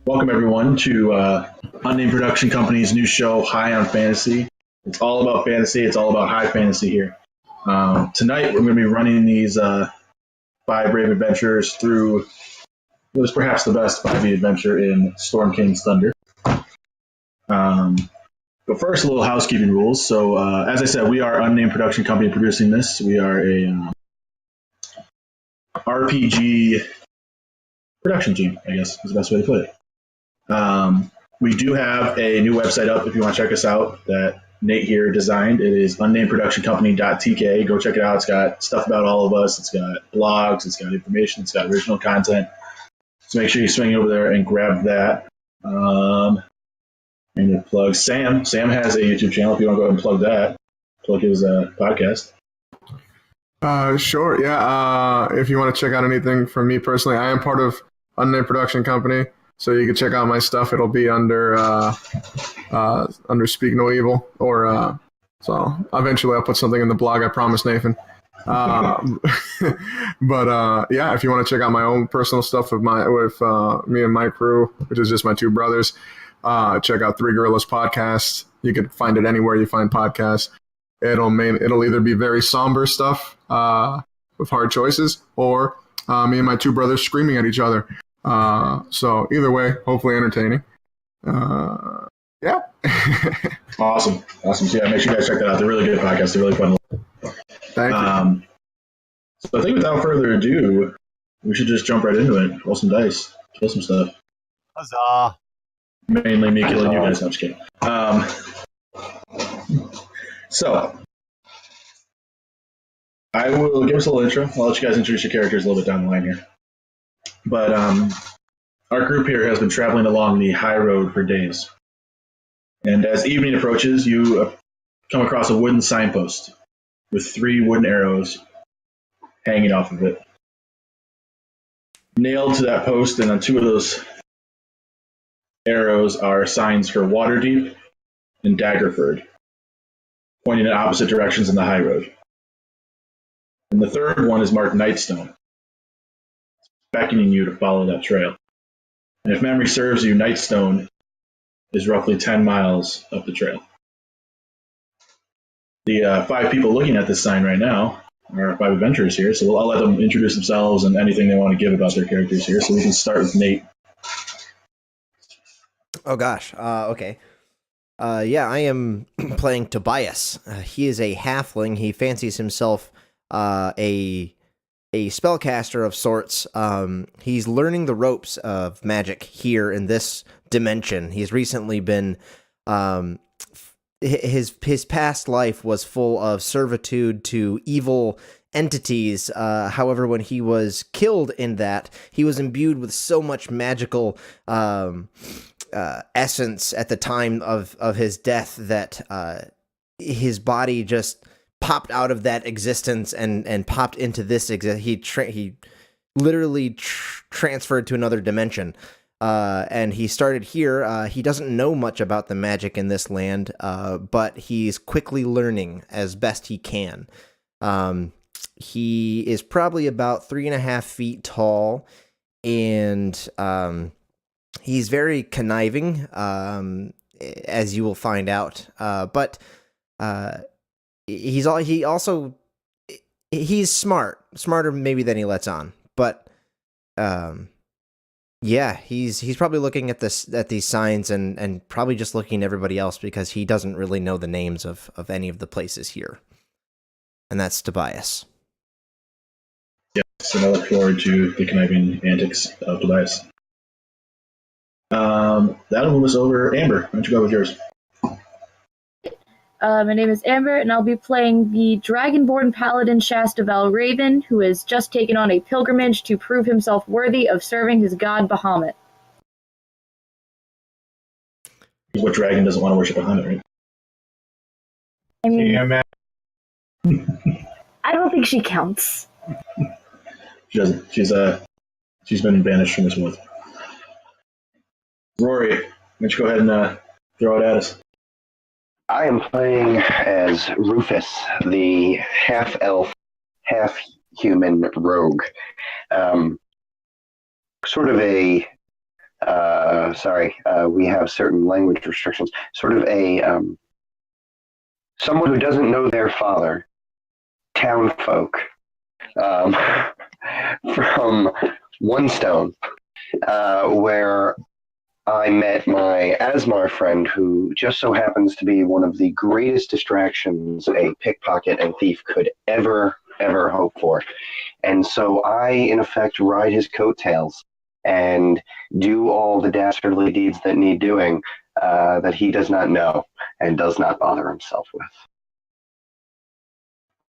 Welcome everyone to UnNamed Production Company's new show, High on Fantasy. It's all about fantasy. It's all about high fantasy here. Tonight we're going to be running these 5 brave adventurers through what was perhaps the best 5e adventure in Storm King's Thunder. But first, a little housekeeping rules. So, as I said, we are UnNamed Production Company producing this. We are a RPG production team, I guess is the best way to put it. We do have a new website up if you want to check us out that Nate here designed. It is unnamedproductioncompany.tk. Go check it out. It's got stuff about all of us. It's got blogs. It's got information. It's got original content. So make sure you swing over there and grab that. I'm going to plug Sam. Sam has a YouTube channel. If you want to go ahead and plug that, plug his podcast. Sure. Yeah. If you want to check out anything from me personally, I am part of UnNamed Production Company. So you can check out my stuff. It'll be under Speak No Evil, or so eventually I'll put something in the blog. I promise, Nathan. But yeah, if you want to check out my own personal stuff with me and my crew, which is just my 2 brothers, check out Three Gorillas Podcast. You can find it anywhere you find podcasts. It'll either be very somber stuff with hard choices, or me and my 2 brothers screaming at each other. So either way, hopefully entertaining. Yeah. Awesome. So yeah, make sure you guys check that out. They're really good podcasts. They're really fun. Thank you. So I think without further ado, we should just jump right into it. Roll some dice. Kill some stuff. Huzzah. Mainly me killing you guys. No, I'm just kidding. So I will give us a little intro. I'll let you guys introduce your characters a little bit down the line here. But our group here has been traveling along the high road for days. And as evening approaches, you come across a wooden signpost with 3 wooden arrows hanging off of it. Nailed to that post, and on 2 of those arrows are signs for Waterdeep and Daggerford, pointing in opposite directions in the high road. And the third one is marked Nightstone, beckoning you to follow that trail. And if memory serves you, Nightstone is roughly 10 miles up the trail. The 5 people looking at this sign right now are 5 adventurers here, so I'll let them introduce themselves and anything they want to give about their characters here. So we can start with Nate. Oh gosh. Okay. Yeah, I am playing Tobias. He is a halfling. He fancies himself a spellcaster of sorts. He's learning the ropes of magic here in this dimension. He's recently been his past life was full of servitude to evil entities. However, when he was killed in that, he was imbued with so much magical essence at the time of his death that his body just popped out of that existence and popped into this he literally transferred to another dimension, and he started here. He doesn't know much about the magic in this land, but he's quickly learning as best he can. He is probably about 3.5 feet tall, and he's very conniving, as you will find out, but he's smarter maybe than he lets on, but yeah, he's probably looking at these signs and probably just looking at everybody else because he doesn't really know the names of any of the places here. And that's Tobias. Yes, and I look forward to the conniving antics of Tobias. That'll move us over. Amber, why don't you go with yours? My name is Amber, and I'll be playing the Dragonborn Paladin Shastaval Raven, who has just taken on a pilgrimage to prove himself worthy of serving his god Bahamut. What dragon doesn't want to worship Bahamut, right? I mean, Yeah, I don't think she counts. She doesn't. She's been banished from this world. Rory, why don't you go ahead and throw it at us? I am playing as Rufus, the half-elf, half-human rogue. Sort of a we have certain language restrictions. Sort of a someone who doesn't know their father, town folk, um, from One Stone, where I met my Asmar friend, who just so happens to be one of the greatest distractions a pickpocket and thief could ever hope for. And so I, in effect, ride his coattails and do all the dastardly deeds that need doing that he does not know and does not bother himself with.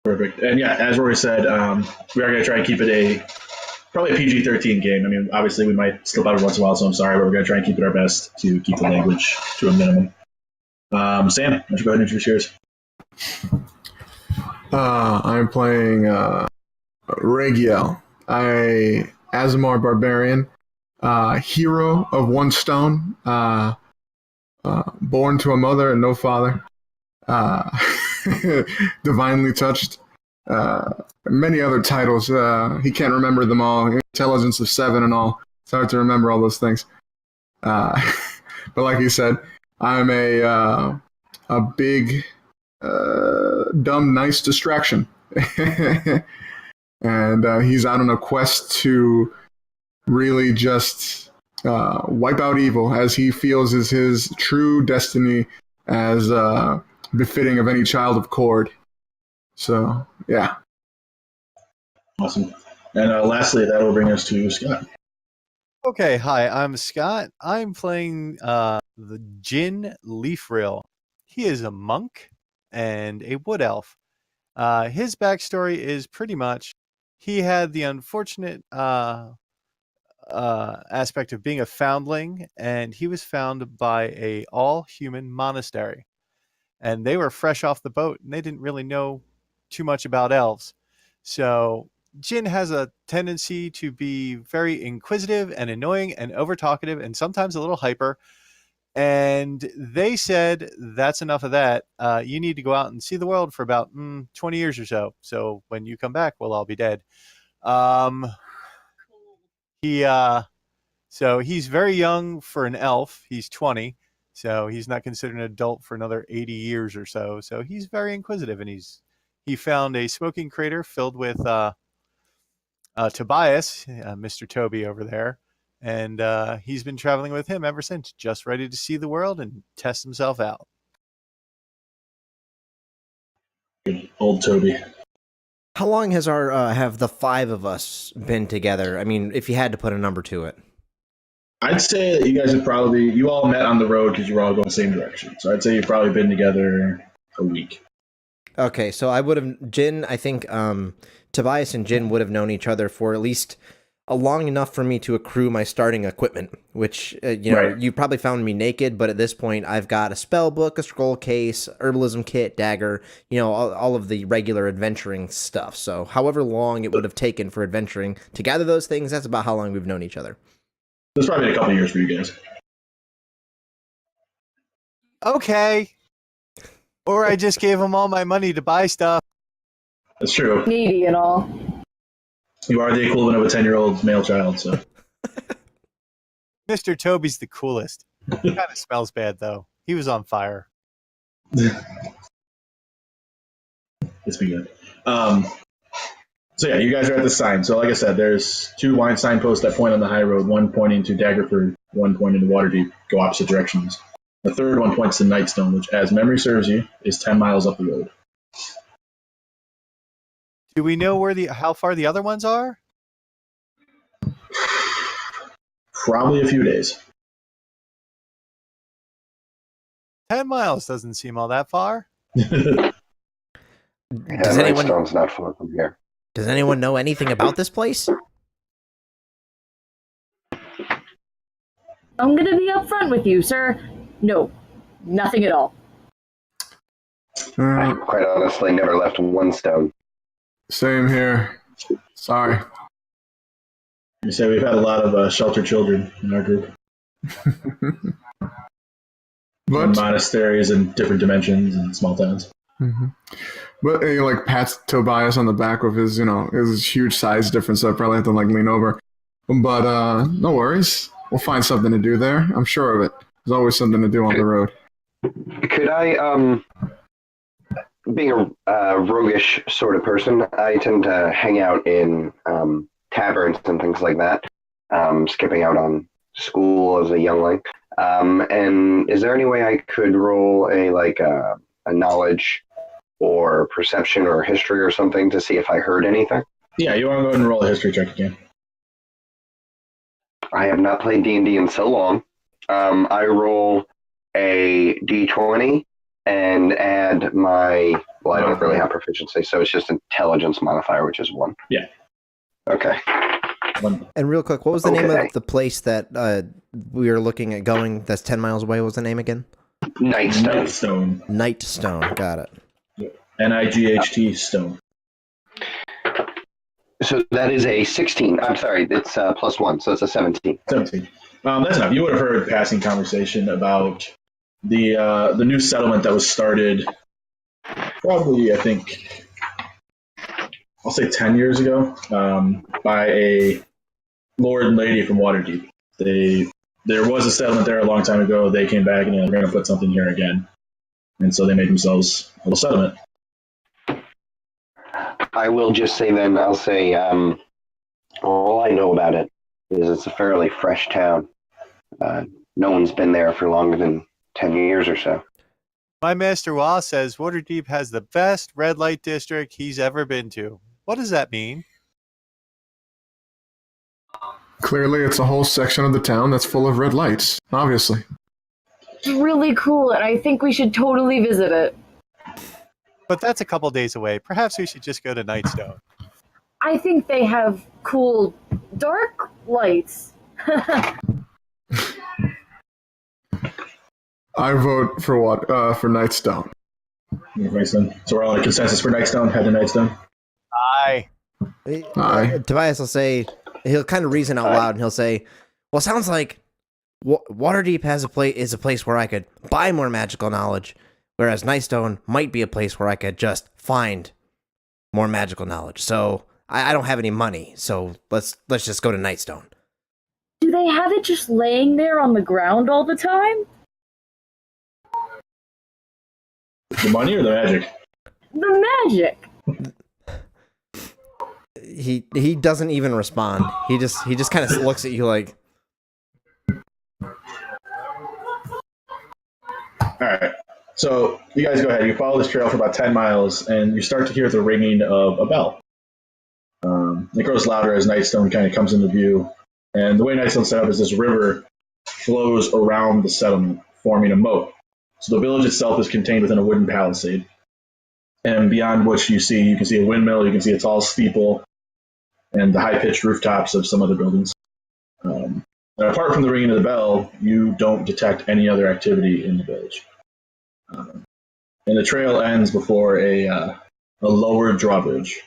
Perfect. And yeah, as Rory said, we are going to try and keep it probably a PG-13 game. I mean, obviously we might slip out every once in a while, so I'm sorry, but we're going to try and keep it our best to keep the language to a minimum. Sam, why don't you go ahead and introduce yours? I'm playing Regiel, a Azamar barbarian, hero of One Stone, born to a mother and no father, divinely touched, many other titles. He can't remember them all. Intelligence of 7 and all. It's hard to remember all those things. But like he said, I'm a big, dumb, nice distraction. And he's out on a quest to really just wipe out evil, as he feels is his true destiny, as befitting of any child of Cord. So, yeah. Awesome. And lastly, that will bring us to Scott. Okay, hi, I'm Scott. I'm playing the Jin Leafrill. He is a monk and a wood elf. His backstory is pretty much he had the unfortunate aspect of being a foundling, and he was found by a all-human monastery. And they were fresh off the boat, and they didn't really know too much about elves. So Jin has a tendency to be very inquisitive and annoying and over-talkative and sometimes a little hyper. And they said, that's enough of that. You need to go out and see the world for about 20 years or so. So when you come back, we'll all be dead. So he's very young for an elf. He's 20. So he's not considered an adult for another 80 years or so. So he's very inquisitive, and he found a smoking crater filled with Tobias, Mr. Toby over there, and he's been traveling with him ever since, just ready to see the world and test himself out. Old Toby. How long has have the 5 of us been together? I mean, if you had to put a number to it. I'd say that you guys you all met on the road because you were all going the same direction. So I'd say you've probably been together a week. Okay, so I think Tobias and Jin would have known each other for at least long enough for me to accrue my starting equipment, which, Right. You probably found me naked, but at this point I've got a spell book, a scroll case, herbalism kit, dagger, all of the regular adventuring stuff. So however long it would have taken for adventuring to gather those things, that's about how long we've known each other. It's probably been a couple of years for you guys. Okay. Or I just gave him all my money to buy stuff. That's true. Needy and all. You are the equivalent of a 10-year-old male child, so. Mr. Toby's the coolest. He kind of smells bad, though. He was on fire. It's been good. So yeah, you guys are at the sign. So like I said, there's 2 wine signposts that point on the high road, one pointing to Daggerford, one pointing to Waterdeep, go opposite directions. The third one points to Nightstone, which, as memory serves you, is 10 miles up the road. Do we know how far the other ones are? Probably a few days. 10 miles doesn't seem all that far. Yeah, Nightstone's not far from here. Does anyone know anything about this place? I'm gonna be upfront with you, sir. No, nothing at all. I've quite honestly never left One Stone. Same here. Sorry. You say we've had a lot of sheltered children in our group. But monasteries in different dimensions and small towns. Mm-hmm. But he pats Tobias on the back with his, his huge size difference. So I probably have to lean over. But no worries. We'll find something to do there. I'm sure of it. There's always something to do on the road. Could I, being a roguish sort of person, I tend to hang out in taverns and things like that, skipping out on school as a youngling. And is there any way I could roll a knowledge or perception or history or something to see if I heard anything? Yeah, you want to go ahead and roll a history check again. I have not played D&D in so long. I roll a D20 and add my, well, I don't really have proficiency, so it's just intelligence modifier, which is 1. Yeah. Okay. And real quick, what was the name of the place that we were looking at going that's 10 miles away? What was the name again? Nightstone. Nightstone. Got it. Night stone. So that is a 16. I'm sorry, it's plus 1, so it's a 17. 17. That's enough. You would have heard passing conversation about the new settlement that was started probably, I think, I'll say 10 years ago, by a lord and lady from Waterdeep. There was a settlement there a long time ago. They came back and they're going to put something here again. And so they made themselves a little settlement. I will just say then, I'll say, all I know about it is it's a fairly fresh town. No one's been there for longer than 10 years or so. My Master Wa says Waterdeep has the best red light district he's ever been to. What does that mean? Clearly, it's a whole section of the town that's full of red lights, obviously. It's really cool, and I think we should totally visit it. But that's a couple days away. Perhaps we should just go to Nightstone. I think they have cool dark lights. I vote for what? For Nightstone. So we're all in a consensus for Nightstone. Head to Nightstone. Aye. Aye. Tobias will say, he'll kind of reason out loud, and he'll say, "Well, sounds like Waterdeep is a place where I could buy more magical knowledge, whereas Nightstone might be a place where I could just find more magical knowledge. So I don't have any money, so let's just go to Nightstone." Do they have it just laying there on the ground all the time? The money or the magic? The magic. He doesn't even respond. He just kind of looks at you like. All right. So you guys go ahead. You follow this trail for about 10 miles, and you start to hear the ringing of a bell. It grows louder as Nightstone kind of comes into view. And the way Nightstone's set up is this river flows around the settlement, forming a moat. So the village itself is contained within a wooden palisade. And beyond which you can see a windmill, you can see a tall steeple, and the high-pitched rooftops of some other buildings. And apart from the ringing of the bell, you don't detect any other activity in the village. And the trail ends before a lower drawbridge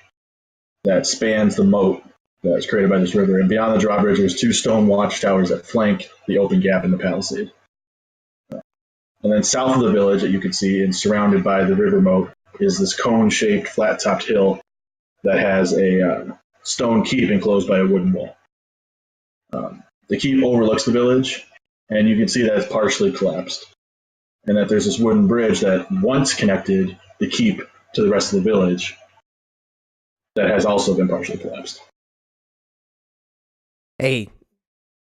that spans the moat that was created by this river. And beyond the drawbridge, there's 2 stone watchtowers that flank the open gap in the palisade. And then south of the village that you can see, and surrounded by the river moat, is this cone-shaped, flat-topped hill that has a stone keep enclosed by a wooden wall. The keep overlooks the village, and you can see that it's partially collapsed, and that there's this wooden bridge that once connected the keep to the rest of the village that has also been partially collapsed. Hey,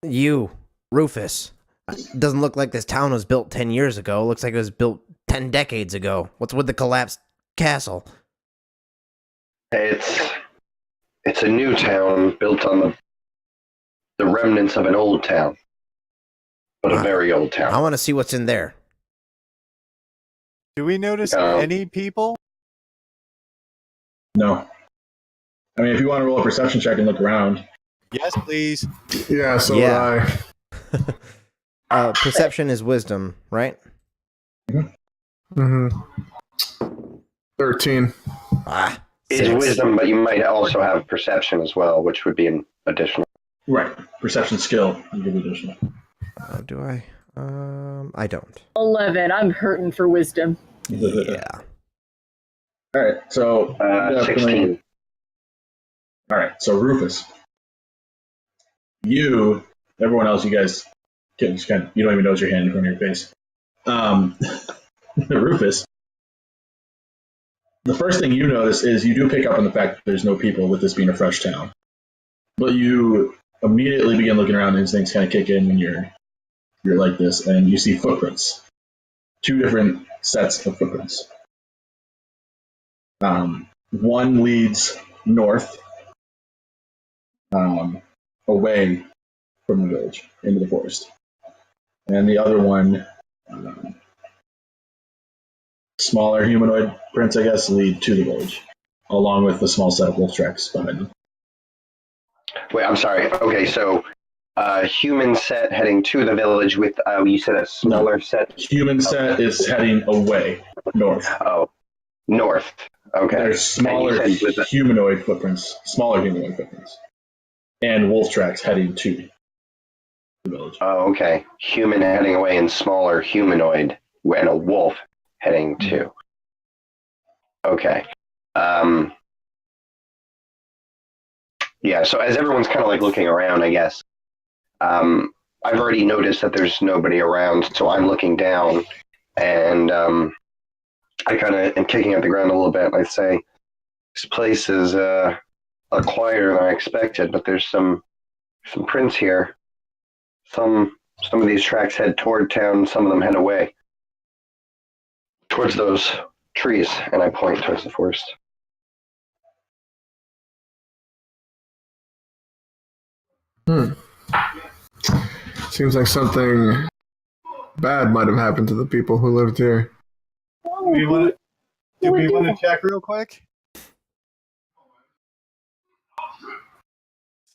you, Rufus. Doesn't look like this town was built 10 years ago. Looks like it was built 10 decades ago. What's with the collapsed castle? It's a new town built on the remnants of an old town, but a very old town. I want to see what's in there. Do we notice any people? No. I mean, if you want to roll a perception check and look around. Yes, please. Yeah, so would I. Perception is wisdom, right? Mm-hmm. 13. It's wisdom, but you might also have perception as well, which would be an additional. Right. Perception skill. You give additional. Do I? I don't. 11. I'm hurting for wisdom. Yeah. All right. So 16. All right. So Rufus, you Everyone else, you guys just kind of, you don't even notice your hand in front of your face. Rufus, the first thing you notice is you do pick up on the fact that there's no people with this being a fresh town. But you immediately begin looking around and things kind of kick in when you're like this, and you see footprints. 2 different sets of footprints. One leads north, away from the village, into the forest. And the other one, smaller humanoid prints, I guess, lead to the village, along with the small set of wolf tracks behind them. Wait, I'm sorry. Okay, so human set heading to the village with, you said a smaller set? Human set is heading away, north. Oh, north. Okay. There's smaller humanoid footprints, and wolf tracks heading to the village. Oh, okay. Human heading away and smaller humanoid and a wolf heading to. Okay. Yeah, so as everyone's kind of like looking around, I guess, I've already noticed that there's nobody around, so I'm looking down, and I kind of am kicking at the ground a little bit, and I say, this place is quieter than I expected, but there's some prints here. Some of these tracks head toward town, some of them head away towards those trees, and I point towards the forest. Seems like something bad might have happened to the people who lived here. Do we want to check real quick?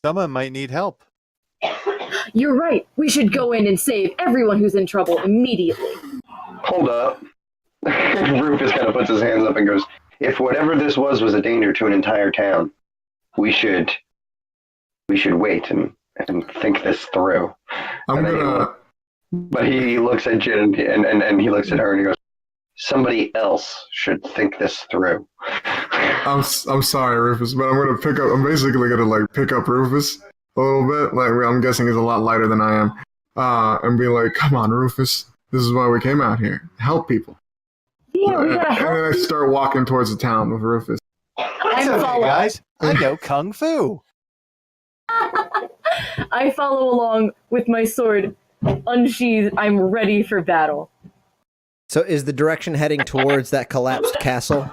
Someone might need help. You're right. We should go in and save everyone who's in trouble immediately. Hold up. Rufus kind of puts his hands up and goes, if whatever this was a danger to an entire town, we should wait and think this through. But he looks at Jin and he looks at her and he goes, somebody else should think this through. I'm sorry, Rufus, but I'm basically gonna pick up Rufus a little bit. Like, I'm guessing he's a lot lighter than I am. And be like, come on, Rufus, this is why we came out here. Help people. Yeah, we gotta help. And then I start walking towards the town with Rufus. It's okay, guys. I know Kung Fu. I follow along with my sword unsheathed. I'm ready for battle. So is the direction heading towards that collapsed castle?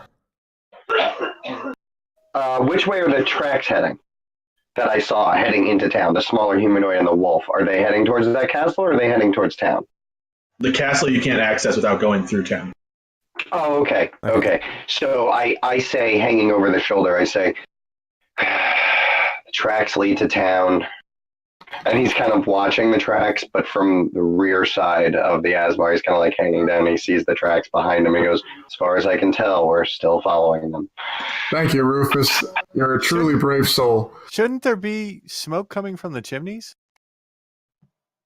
Which way are the tracks heading that I saw heading into town? The smaller humanoid and the wolf. Are they heading towards that castle or are they heading towards town? The castle you can't access without going through town. Oh, okay. So I say, hanging over the shoulder, I say, the tracks lead to town. And he's kind of watching the tracks, but from the rear side of the Asmar, he's kind of like hanging down. He sees the tracks behind him. He goes, as far as I can tell, we're still following them. Thank you, Rufus. You're a truly brave soul. Shouldn't there be smoke coming from the chimneys?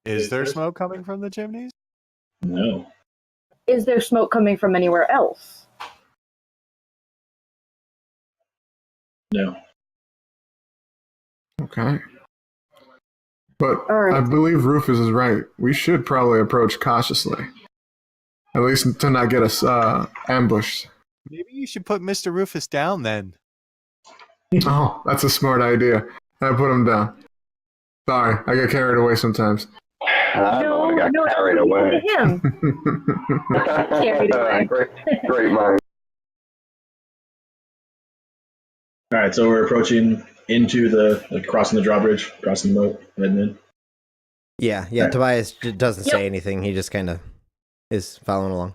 Is there smoke coming from the chimneys? No. Is there smoke coming from anywhere else? No. Okay. But All right. I believe Rufus is right. We should probably approach cautiously. At least to not get us ambushed. Maybe you should put Mr. Rufus down then. Oh, that's a smart idea. I put him down. Sorry, I get carried away sometimes. I don't want to get carried away. Him. Carried away. Great mind. All right, so we're approaching into crossing the drawbridge, crossing the moat, heading in. Yeah. Right. Tobias doesn't say anything. He just kind of is following along.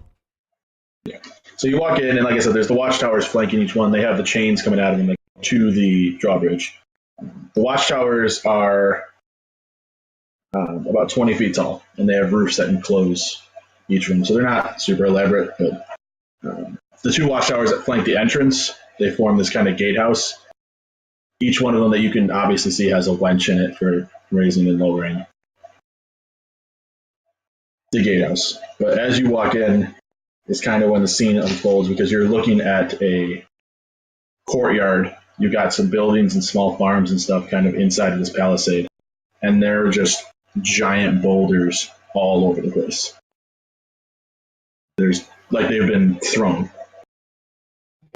Yeah. So you walk in, and like I said, there's the watchtowers flanking each one. They have the chains coming out of them to the drawbridge. The watchtowers are about 20 feet tall, and they have roofs that enclose each room. So they're not super elaborate, but the 2 watchtowers that flank the entrance, they form this kind of gatehouse. Each one of them that you can obviously see has a winch in it for raising and lowering the gatehouse. But as you walk in, is kind of when the scene unfolds, because you're looking at a courtyard. You've got some buildings and small farms and stuff kind of inside of this palisade. And they're just giant boulders all over the place. There's like they've been thrown.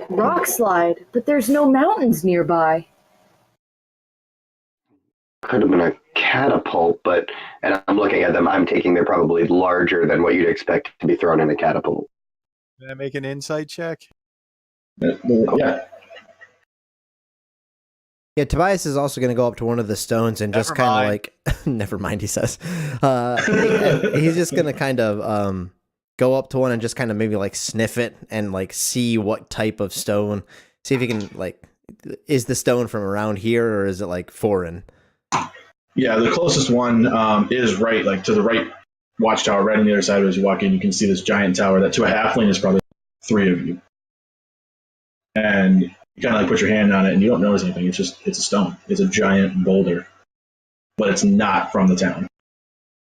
Rock slide, but there's no mountains nearby. Could have been a catapult, and I'm looking at them, I'm taking they're probably larger than what you'd expect to be thrown in a catapult. Can I make an insight check? Yeah. Yeah, Tobias is also going to go up to one of the stones and just kind of like, never mind, he says. He's just going to kind of go up to one and just kind of maybe like sniff it and like see what type of stone. See if he can like, is the stone from around here or is it like foreign? Yeah, the closest one is right, like to the right watchtower, right on the other side of it as you walk in. You can see this giant tower that to a halfling is probably 3 of you. And you kind of like put your hand on it and you don't notice anything. It's a stone. It's a giant boulder, but it's not from the town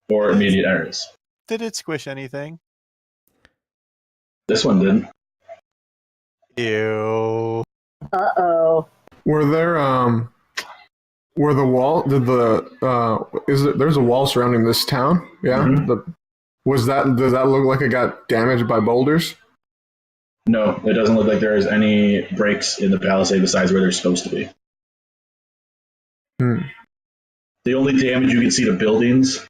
or immediate areas. Did it squish anything? This one didn't. Ew. Uh-oh. Were there were the wall? Did the there's a wall surrounding this town? Yeah. Mm-hmm. Does that look like it got damaged by boulders? No, it doesn't look like there's any breaks in the palisade besides where they're supposed to be. The only damage you can see to buildings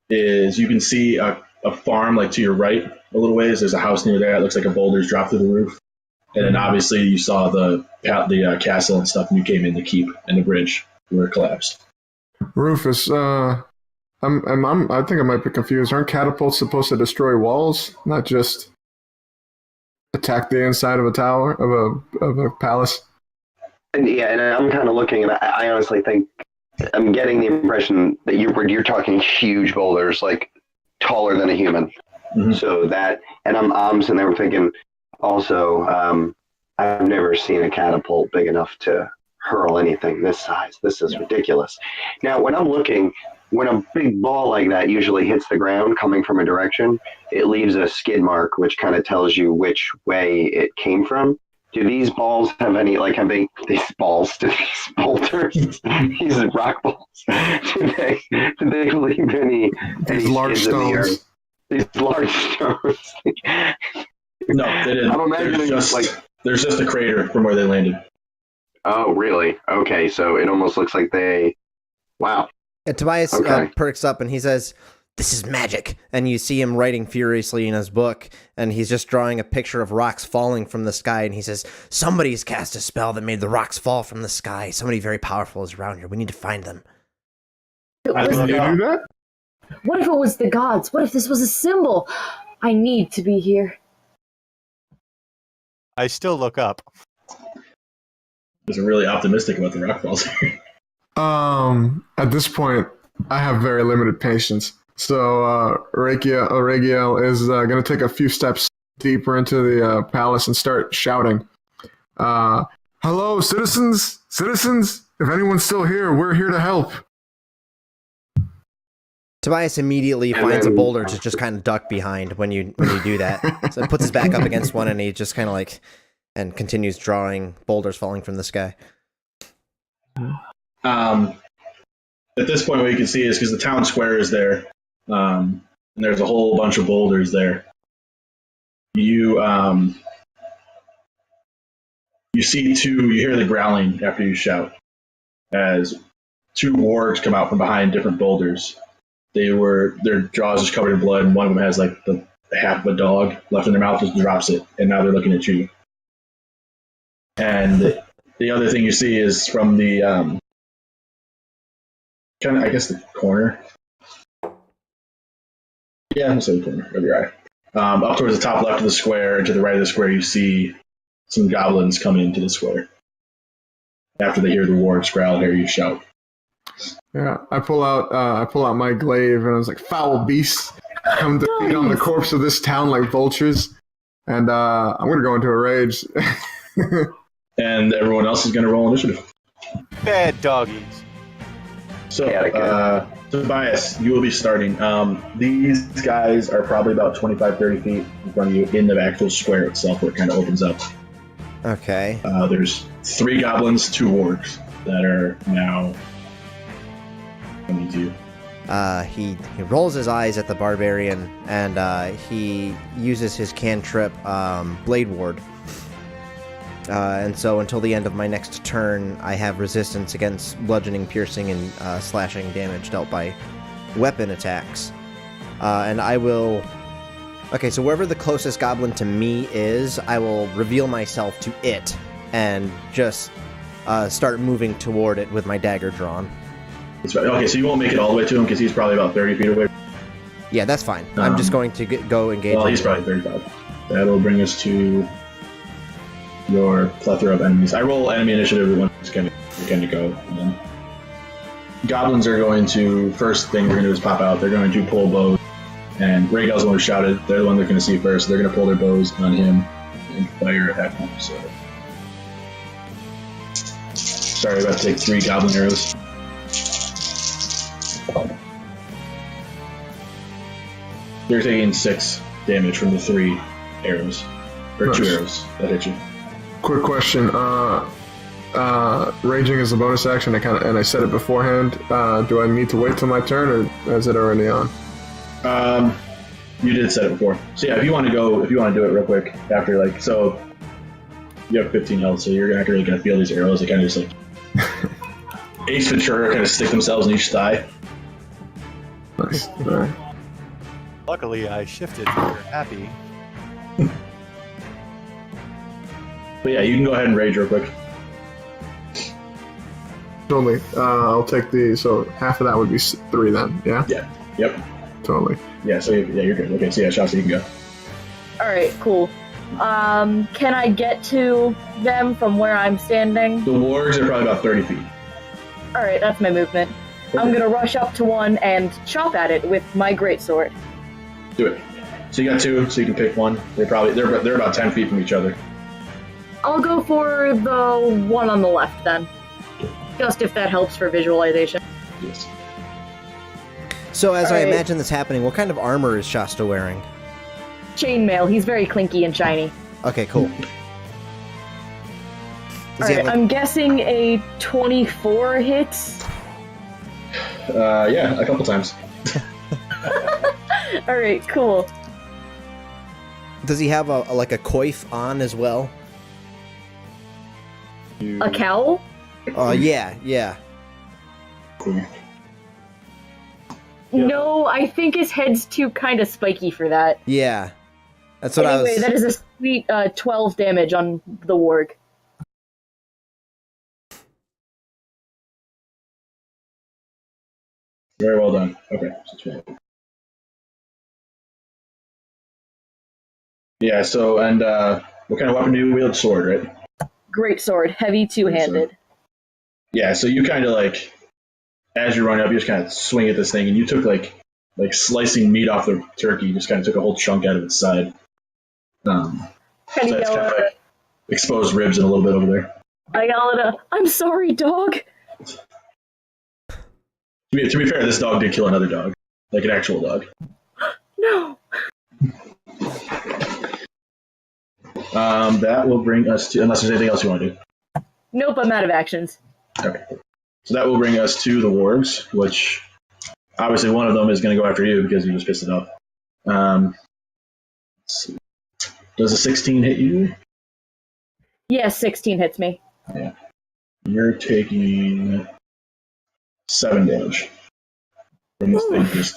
is you can see a farm like to your right a little ways. There's a house near there. It looks like a boulder's dropped through the roof. And then obviously you saw the castle and stuff, and you came in the keep and the bridge where it collapsed. Rufus, I think I might be confused. Aren't catapults supposed to destroy walls, not just attack the inside of a tower of a palace? And I'm kind of looking, and I honestly think I'm getting the impression that you're talking huge boulders, like taller than a human. Mm-hmm. So that, and I'm sitting there thinking, also, I've never seen a catapult big enough to hurl anything this size. This is ridiculous. Now, when I'm looking, when a big ball like that usually hits the ground coming from a direction, it leaves a skid mark, which kind of tells you which way it came from. Do these balls have any, like, have they, these balls, do these boulders, these rock balls, do they leave any large stones? These large stones. No, they didn't. I'm imagining there's just a crater from where they landed. Oh, really? Okay, so it almost looks like wow. And Tobias perks up and he says, "This is magic." And you see him writing furiously in his book, and he's just drawing a picture of rocks falling from the sky, and he says, "Somebody's cast a spell that made the rocks fall from the sky. Somebody very powerful is around here. We need to find them." Did you do that? What if it was the gods? What if this was a symbol? I need to be here. I still look up. I was really optimistic about the rock falls. At this point, I have very limited patience. So Regiel is going to take a few steps deeper into the palace and start shouting, "Hello, citizens! Citizens! If anyone's still here, we're here to help." Tobias immediately finds a boulder to just kind of duck behind when you do that. So he puts his back up against one, and he just kind of like, and continues drawing boulders falling from the sky. At this point, what you can see is because the town square is there, and there's a whole bunch of boulders there. You you hear the growling after you shout as 2 wargs come out from behind different boulders. Their jaws just covered in blood, and one of them has like the half of a dog left in their mouth, just drops it, and now they're looking at you. And the other thing you see is from the kind of, I guess, the corner. Yeah, I'm saying the corner of your eye. Up towards the top left of the square and to the right of the square, you see some goblins come into the square. After they hear the wargs growl, hear you shout. Yeah, I pull out my glaive, and I was like, "Foul beasts, come to feed on the corpse of this town like vultures." And I'm going to go into a rage. And everyone else is going to roll initiative. Bad doggies. So, Tobias, you will be starting. These guys are probably about 25, 30 feet in front of you in the actual square itself where it kind of opens up. Okay. There's 3 goblins, 2 wargs that are now coming to you. He rolls his eyes at the barbarian, and he uses his cantrip, Blade Ward. And so until the end of my next turn, I have resistance against bludgeoning, piercing, and slashing damage dealt by weapon attacks. And I will... Okay, so wherever the closest goblin to me is, I will reveal myself to it and just start moving toward it with my dagger drawn. That's right. Okay, so you won't make it all the way to him because he's probably about 30 feet away. Yeah, that's fine. I'm just going to go engage. Well, he's probably 35. That'll bring us to your plethora of enemies. I roll enemy initiative when it's going to go. And then goblins are going to, first thing they're going to do is pop out. They're going to pull bows. And Rhaegal's the one who shouted. They're the one they're going to see first. They're going to pull their bows on him and fire at him. So, sorry, about to take 3 goblin arrows. You're taking 6 damage from the 3 arrows. Or 2 arrows that hit you. Quick question. Raging is a bonus action. I said it beforehand. Do I need to wait till my turn, or is it already on? You did set it before. So yeah, if you want to do it real quick after, so you have 15 health, so you're not really going to feel these arrows. They kind of just Ace Ventura kind of stick themselves in each thigh. Nice. All right. Luckily, I shifted. You're happy. But yeah, you can go ahead and rage real quick. Totally. I'll take so half of that would be 3 then, yeah? Yeah. Yep. Totally. Yeah, so you're good. Okay, so yeah, Shasta, you can go. Alright, cool. Can I get to them from where I'm standing? The wargs are probably about 30 feet. Alright, that's my movement. Okay. I'm gonna rush up to one and chop at it with my greatsword. Do it. So you got 2, so you can pick one. They're about 10 feet from each other. I'll go for the one on the left then. Just if that helps for visualization. Yes. So as I Alright. imagine this happening, what kind of armor is Shasta wearing? Chainmail, he's very clinky and shiny. Okay, cool. Does he Alright, have, I'm guessing a 24 hits. Yeah, a couple times. Alright, cool. does he have a coif on as well? A cowl? Yeah. Cool. Yeah. No, I think his head's too kind of spiky for that. Yeah. That's what I Anyway, was... that is a sweet 12 damage on the warg. Very well done. Okay. So 12. Yeah, so, and what kind of weapon do you wield? Sword, right? Great sword, heavy two-handed. Yeah, so you kind of as you're running up, you just kind of swing at this thing, and you took like slicing meat off the turkey, you just kind of took a whole chunk out of its side. So it's kind of exposed ribs and a little bit over there. I yell at I'm sorry, dog! To be fair, this dog did kill another dog, like an actual dog. No! That will bring us to, unless there's anything else you want to do. Nope, I'm out of actions. Okay. So that will bring us to the wargs, which obviously one of them is going to go after you because you just pissed it off. Let's see. Does a 16 hit you? Yes, 16 hits me. Yeah. You're taking 7 damage from this thing. Just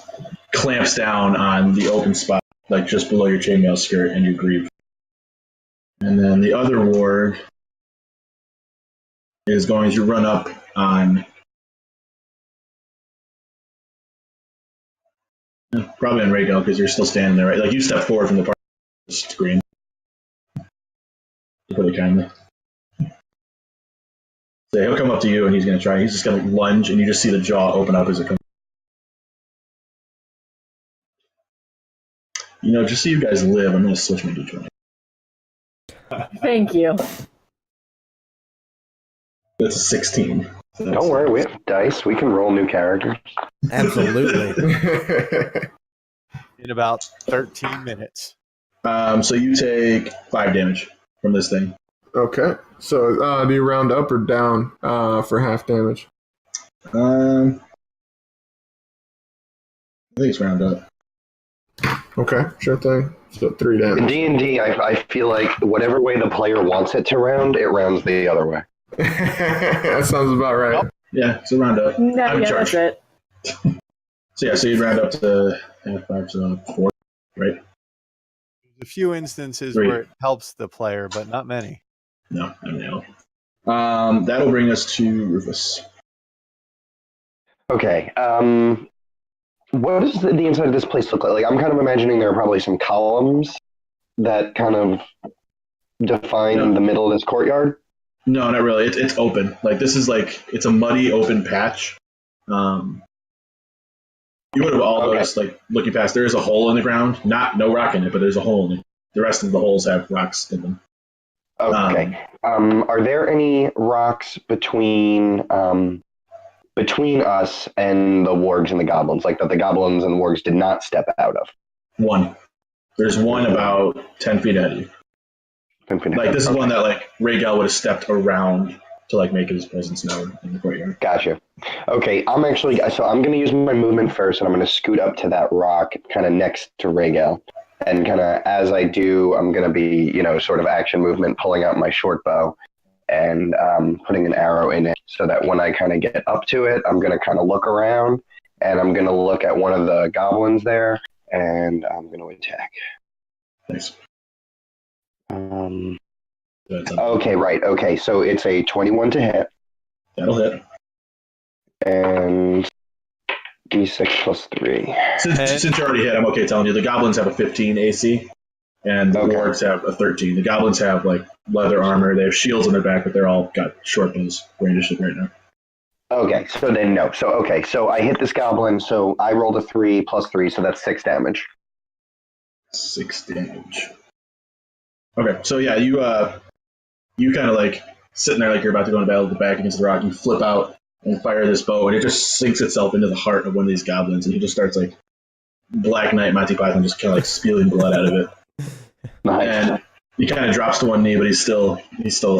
clamps down on the open spot, just below your chainmail skirt, and you grieve. And then the other warg is going to run up on probably on Rhaegal because you're still standing there, right? You step forward from the part of the screen. To put it kindly. So he'll come up to you and he's going to try. He's just going to lunge, and you just see the jaw open up as it comes. Just so you guys live, I'm going to switch my d20. Thank you. That's a 16. So Don't worry, we have dice. We can roll new characters. Absolutely. In about 13 minutes. So you take 5 damage from this thing. Okay. So do you round up or down for half damage? I think it's round up. Okay, sure thing. So 3 In damage. D&D, I feel like whatever way the player wants it to round, it rounds the other way. That sounds about right. Yeah, it's a round up. No, I'm in yeah, charge. that's it. So you'd round up to 5, so 4, right? There's a few instances 3. where it helps the player, but not many. No, no. That'll bring us to Rufus. Okay. What does the inside of this place look like? Like, I'm kind of imagining there are probably some columns that kind of define the middle of this courtyard. No, not really. It's open. Like this is like it's a muddy open patch. You would have all noticed, like looking past, there is a hole in the ground. No rock in it, but there's a hole in it. The rest of the holes have rocks in them. Okay. Are there any rocks between us and the wargs and the goblins, like that the goblins and the wargs did not step out of? One. There's one about 10 feet ahead of you. 10 feet Like this is okay. one that like Rhaegal would have stepped around to like make his presence known in the courtyard. Gotcha. Okay, I'm going to use my movement first, and I'm going to scoot up to that rock kind of next to Rhaegal. And kind of as I do, I'm going to be, sort of action movement, pulling out my short bow and putting an arrow in it so that when I kind of get up to it, I'm going to kind of look around and I'm going to look at one of the goblins there and I'm going to attack. Nice. Okay, right. Okay, so it's a 21 to hit. That'll hit. And D6 plus 3. Since you already hit, I'm okay telling you. The goblins have a 15 AC, and the wargs have a 13. The goblins have like leather armor. They have shields on their back, but they're all got short bows brandished right now. Okay, so then no. So I hit this goblin. So I rolled a 3 plus 3, so that's 6 damage. 6 damage. Okay, so yeah, you kind of like sitting there like you're about to go into battle with the back against the rock. You flip out and fire this bow, and it just sinks itself into the heart of one of these goblins, and he just starts like Black Knight Monty Python, just kind of like spewing blood out of it. Nice. And he kind of drops to one knee, but he's still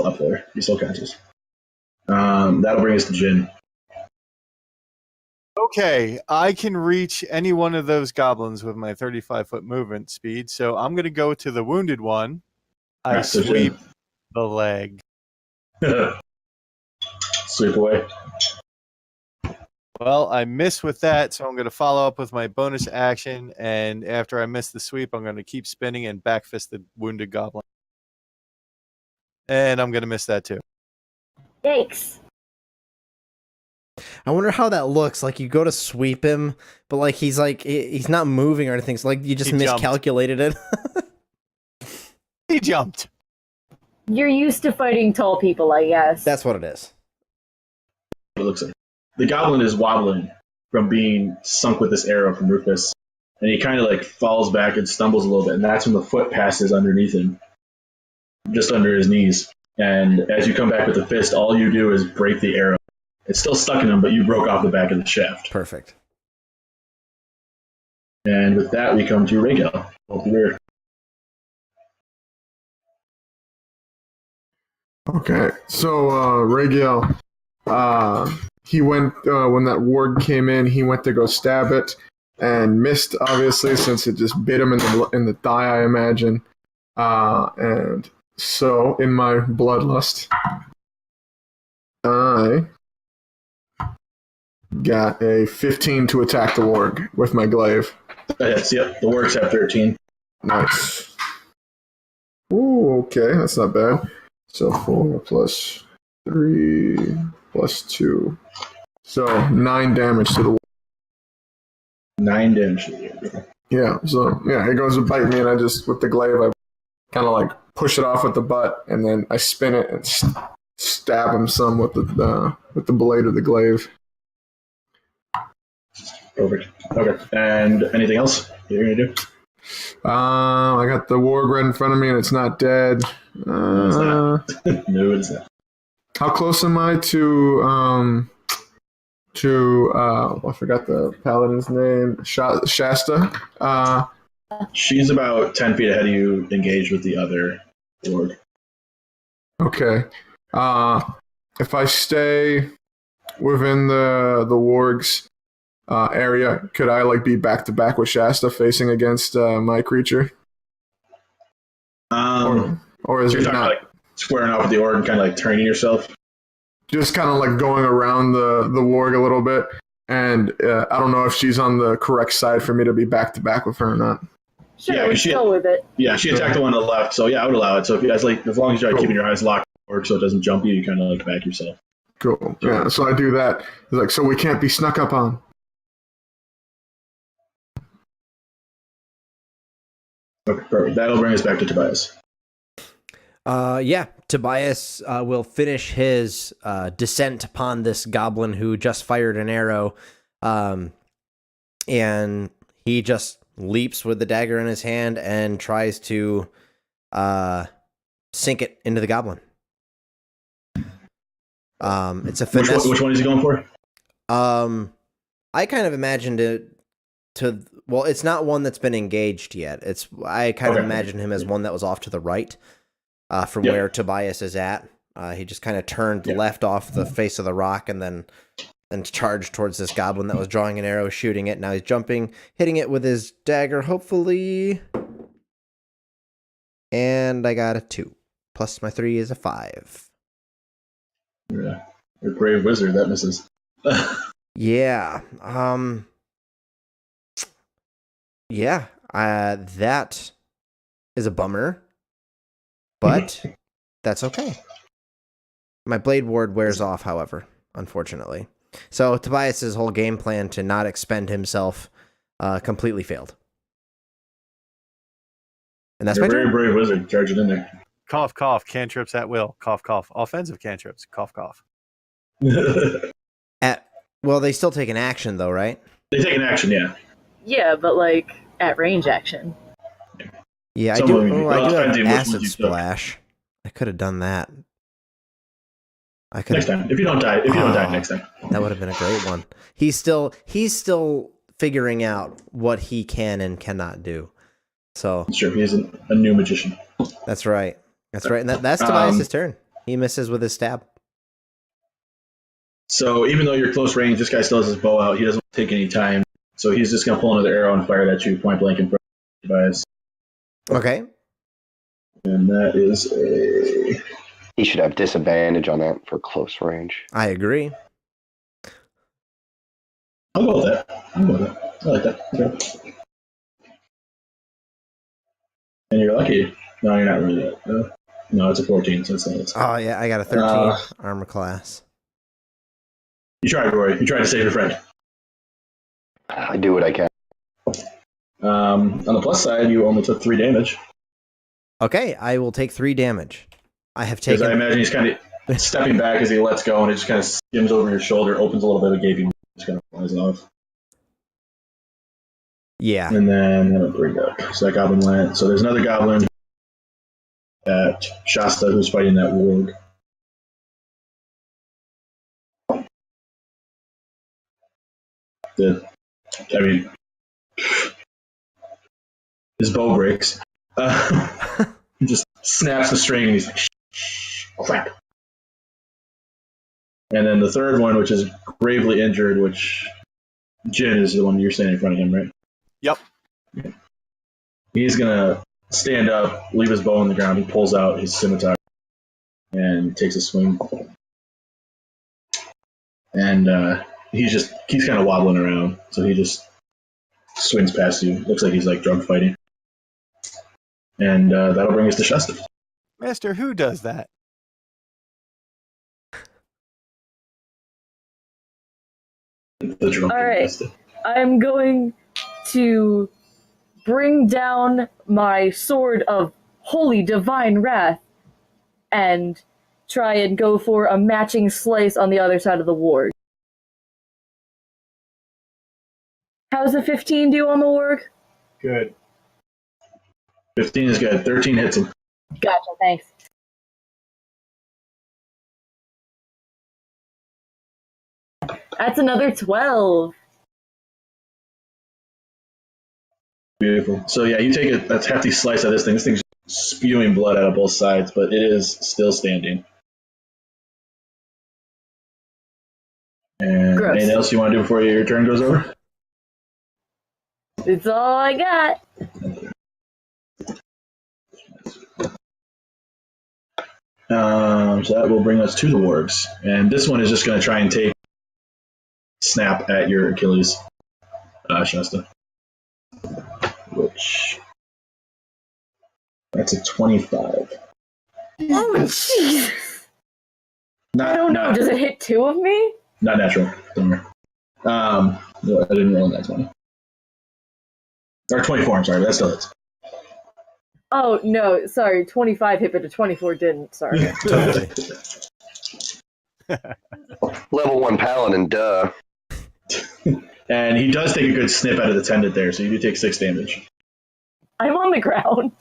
up there. He's still conscious. That'll bring us to Jin. Okay, I can reach any one of those goblins with my 35-foot movement speed, so I'm going to go to the wounded one. I So sweep Jin. the leg. Sweep away. Well, I miss with that, so I'm going to follow up with my bonus action, and after I miss the sweep, I'm going to keep spinning and backfist the wounded goblin. And I'm going to miss that too. Yikes. I wonder how that looks. Like you go to sweep him, but like he's not moving or anything. So like you just He jumped. miscalculated it. He jumped. You're used to fighting tall people, I guess. That's what it is. It looks like the goblin is wobbling from being sunk with this arrow from Rufus, and he kind of like falls back and stumbles a little bit, and that's when the foot passes underneath him, just under his knees. And as you come back with the fist, all you do is break the arrow. It's still stuck in him, but you broke off the back of the shaft. Perfect. And with that, we come to Rhaegal. Rear. Okay, so Rhaegal, he went when that warg came in. He went to go stab it and missed, obviously, since it just bit him in the thigh, I imagine. And so, in my bloodlust, I got a 15 to attack the warg with my glaive. Yes, yep. The wargs have 13. Nice. Ooh, okay, that's not bad. So 4 plus 3 plus 2. So 9 damage to the warg. 9 damage to the warg. Yeah, so yeah, it goes to bite me, and I just, with the glaive, I kind of like push it off with the butt, and then I spin it and stab him some with the blade of the glaive. Perfect. Okay. And anything else you're going to do? I got the warg right in front of me, and it's not dead. No, it's not. How close am I to I forgot the paladin's name, Shasta? She's about 10 feet ahead of you, engaged with the other warg. Okay. If I stay within the wargs, area, could I like be back to back with Shasta facing against my creature? Or is so it you're talking not? like squaring off with the orc and kind of like turning yourself. Just kind of like going around the warg a little bit, and I don't know if she's on the correct side for me to be back to back with her or not. Sure, Yeah, 'cause let's she- go with it. Yeah, she attacked the one on the left, so yeah, I would allow it. So if you guys like, as long as you're Cool. keeping your eyes locked on the orc so it doesn't jump you, you kind of like back yourself. Cool. Yeah, so I do that. It's like, so we can't be snuck up on. Okay, perfect. That'll bring us back to Tobias. Yeah, Tobias will finish his descent upon this goblin who just fired an arrow, and he just leaps with the dagger in his hand and tries to sink it into the goblin. It's a finesse. Which one is he going for? I kind of imagined it to. Well, it's not one that's been engaged yet. I kind of imagine him as one that was off to the right. From where Tobias is at. He just kind of turned left off the face of the rock and then charged towards this goblin that was drawing an arrow, shooting it. Now he's jumping, hitting it with his dagger, hopefully. And I got a 2. Plus my 3 is a 5. You're a brave wizard. That misses. Yeah. That is a bummer. But that's okay. My Blade Ward wears off, however, unfortunately. So Tobias's whole game plan to not expend himself completely failed. And that's You're my a very turn. brave wizard. Charge it in there. Cough, cough. Cantrips at will. Cough, cough. Offensive cantrips. Cough, cough. Well, they still take an action, though, right? They take an action, yeah. Yeah, but like at range action. Yeah, I Some do. of them- Oh, well, I do have depending which ones acid you took. splash. I could have done that. I could. Next time, if you don't die, next time. That would have been a great one. He's still figuring out what he can and cannot do. So Sure, he is a new magician. that's right. That's right. And that's Tobias' turn. He misses with his stab. So even though you're close range, this guy still has his bow out. He doesn't take any time, so he's just gonna pull another arrow and fire it at you point blank in front of Tobias. Okay. And that is a. He should have disadvantage on that for close range. I agree. I'll go with that. I like that. Okay. And you're lucky. No, you're not really that. No, it's a 14, so it's not. Oh yeah, I got a 13 armor class. You tried, Roy. You tried to save your friend. I do what I can. On the plus side, you only took 3 damage. Okay, I will take 3 damage. I have Because I taken. imagine he's kind of stepping back as he lets go, and it just kind of skims over your shoulder, opens a little bit of gaping, just kind of flies off. Yeah. And then I'm going to bring up. So that goblin went. So there's another goblin at Shasta who's fighting that warg. His bow breaks. He just snaps the string and he's like, crap. And then the third one, which is gravely injured, which Jin is the one you're standing in front of him, right? Yep. He's going to stand up, leave his bow on the ground. He pulls out his scimitar and takes a swing. And he's kind of wobbling around. So he just swings past you. Looks like he's like drunk fighting. And that'll bring us to Shasta. Master, who does that? The drunk All right. Shasta. I'm going to bring down my sword of holy divine wrath and try and go for a matching slice on the other side of the ward. How's a 15 do on the warg? Good. 15 is good. 13 hits him. Gotcha, thanks. That's another 12. Beautiful. So yeah, you take a hefty slice of this thing. This thing's spewing blood out of both sides, but it is still standing. And Gross. anything else you want to do before your turn goes over? It's all I got. So that will bring us to the wargs. And this one is just going to try and snap at your Achilles, Shasta. Which, that's a 25. Oh, jeez. Not, I don't know. Does it hit 2 of me? Not natural. Don't worry. No, I didn't roll that 20. Or 24, I'm sorry. That still hits. Oh, no. Sorry. 25 hit, but the 24 didn't. Sorry. Totally. Level 1 paladin, duh. And he does take a good snip out of the tendon there, so you do take 6 damage. I'm on the ground.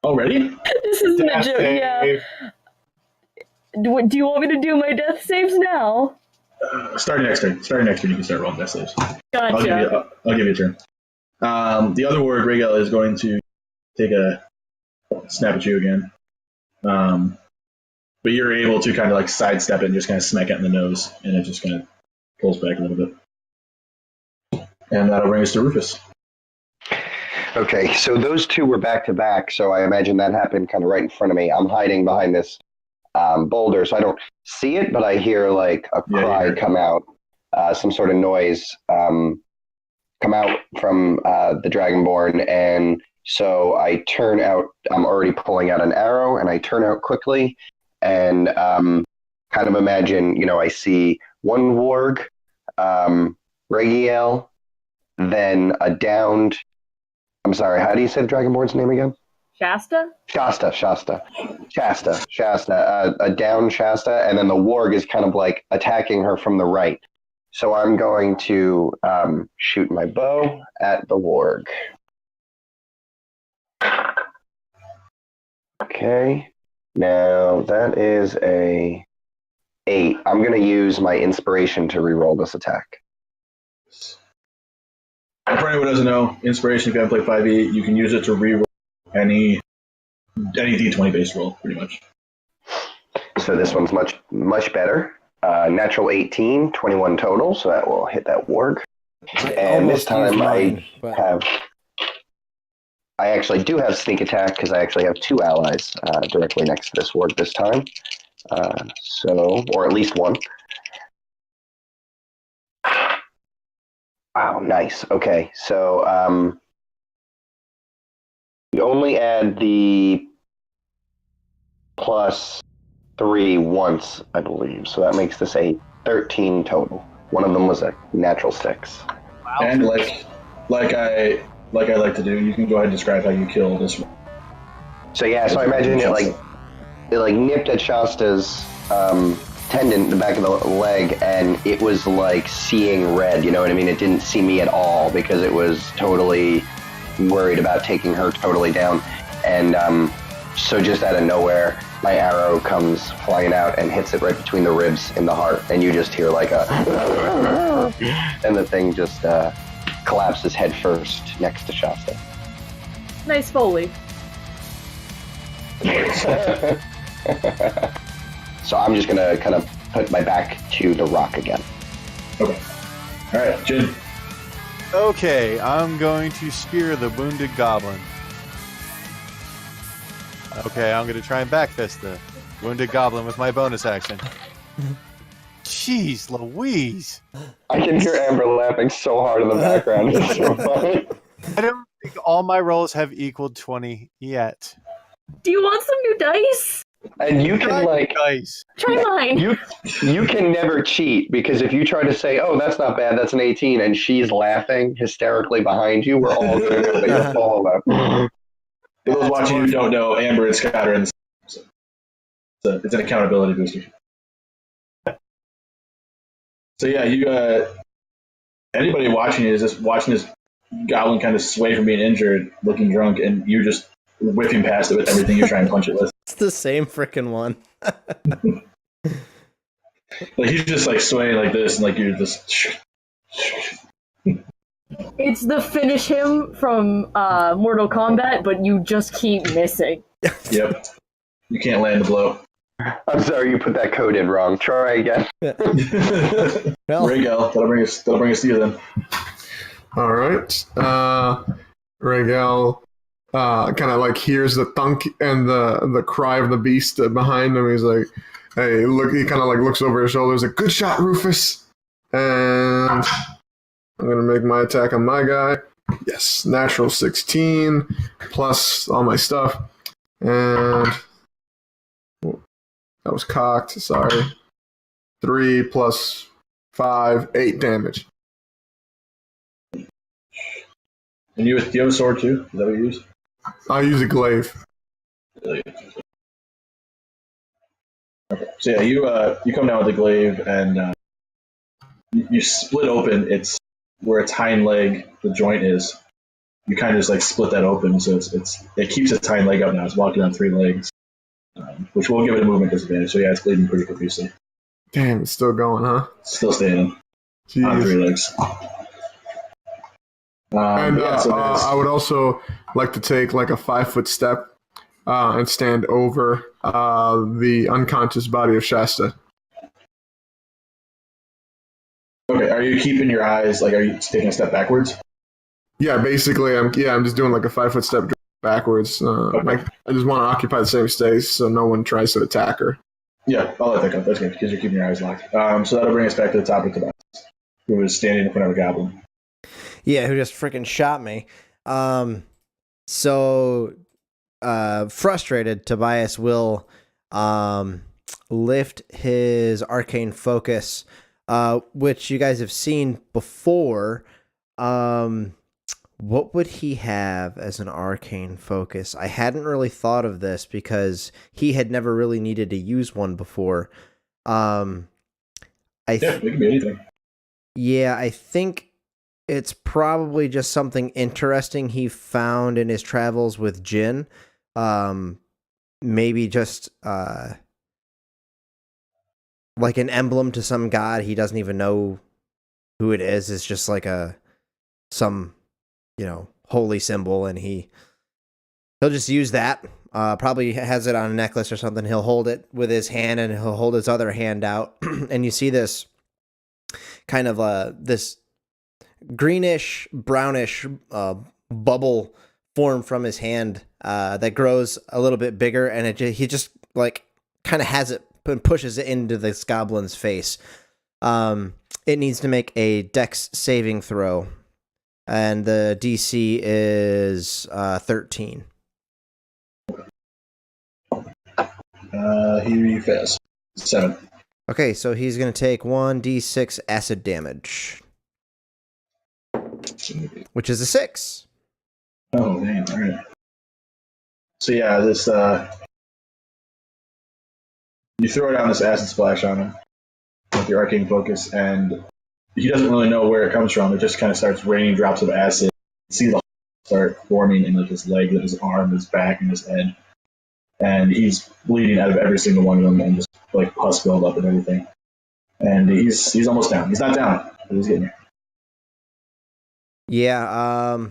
Already? This isn't a joke. Yeah. Do you want me to do my death saves now? Starting next turn, you can start rolling death saves. Gotcha. I'll give you a turn. The other ward, Rigel, is going to take a snap at you again. But you're able to kind of like sidestep it and just kind of smack it in the nose, and it just kind of pulls back a little bit. And that'll bring us to Rufus. Okay, so those two were back to back, so I imagine that happened kind of right in front of me. I'm hiding behind this boulder, so I don't see it, but I hear like a cry come out, some sort of noise come out from the Dragonborn, and so I turn out. I'm already pulling out an arrow, and I turn out quickly, and kind of imagine, I see one warg, Regiel, then a downed. I'm sorry, how do you say the Dragonborn's name again? Shasta? Shasta. A down Shasta, and then the warg is kind of like attacking her from the right. So I'm going to shoot my bow at the warg. Okay, now that is a 8. I'm going to use my inspiration to reroll this attack. For anyone who doesn't know, inspiration, if you haven't played 5e, you can use it to reroll any d20 based roll, pretty much. So this one's much better. Natural 18, 21 total, so that will hit that warg. And this time I actually do have sneak attack because I actually have 2 allies directly next to this warg this time. Or at least one. Wow, nice. Okay, so you only add the +3 once, I believe. So that makes this a 13 total. One of them was a natural 6. Wow. And like I like to do, you can go ahead and describe how you kill this one. So I imagine it nipped at Shasta's tendon in the back of the leg, and it was like seeing red, you know what I mean? It didn't see me at all because it was totally worried about taking her totally down. And so just out of nowhere, my arrow comes flying out and hits it right between the ribs in the heart, and you just hear like a and the thing just collapses head first next to Shasta. Nice Foley. So I'm just gonna kind of put my back to the rock again. Okay. All right, Jin. Okay, I'm going to spear the wounded goblin. Okay, I'm going to try and backfist the wounded goblin with my bonus action. Jeez Louise! I can hear Amber laughing so hard in the background. It's so funny. I don't think all my rolls have equaled 20 yet. Do you want some new dice? And you can Dice. Try mine. you can never cheat, because if you try to say, "Oh, that's not bad, that's an 18," and she's laughing hysterically behind you, we're all going to know that you're full of that. For those watching who don't know, Amber and Scott are in the same. So it's an accountability booster. So yeah, you anybody watching is just watching this goblin kind of sway from being injured, looking drunk, and you just whipping past it with everything you're trying to punch it with. It's the same freaking one. Like he's just like swaying like this, and like you're just. It's the finish him from Mortal Kombat, but you just keep missing. Yep. You can't land the blow. I'm sorry, you put that code in wrong. Try again. Well, Rigel, that'll bring us to you then. All right. Regel kind of like hears the thunk and the cry of the beast behind him. He's like, "Hey, look!" He kind of like looks over his shoulder. He's like, "Good shot, Rufus." And I'm gonna make my attack on my guy. Yes, natural 16 plus all my stuff, and that was cocked. Sorry. 3 plus 5, 8 damage. And do you have a sword too? Is that what you use? I'll use a glaive. Okay. So yeah, you come down with the glaive and you split open its where its hind leg, the joint is. You kind of just like split that open, so it keeps its hind leg up now. It's walking on 3 legs, which will give it a movement disadvantage. So yeah, it's bleeding pretty profusely. Damn, it's still going, huh? Still standing Jeez. on 3 legs. I would also like to take like a 5-foot step and stand over the unconscious body of Shasta. Okay, are you keeping your eyes, like, are you taking a step backwards? Yeah, basically, I'm just doing like a 5-foot step backwards. Like, I just want to occupy the same space so no one tries to attack her. Yeah, I'll let that go. That's good, because you're keeping your eyes locked. So that'll bring us back to the top of Tobias, who was standing in front of a goblin. Yeah, who just freaking shot me. Frustrated, Tobias will lift his arcane focus, which you guys have seen before. What would he have as an arcane focus? I hadn't really thought of this because he had never really needed to use one before. Yeah, it can be anything. Yeah, I think it's probably just something interesting he found in his travels with Jin. Maybe just like an emblem to some god he doesn't even know who it is. It's just like some holy symbol, and he'll just use that. Probably has it on a necklace or something. He'll hold it with his hand, and he'll hold his other hand out, and you see this kind of this greenish, brownish bubble form from his hand that grows a little bit bigger, and he just like kind of has it and pushes it into this goblin's face. It needs to make a Dex saving throw, and the DC is 13. He fails. 7. Okay, so he's going to take 1d6 acid damage, which is a 6. Oh, damn. All right. So yeah, this you throw down this acid splash on him with your arcane focus, and he doesn't really know where it comes from. It just kind of starts raining drops of acid. You see the start forming in like his leg, his arm, his back, and his head, and he's bleeding out of every single one of them, and just like pus build up and everything. And he's almost down. He's not down, but he's getting there. Yeah,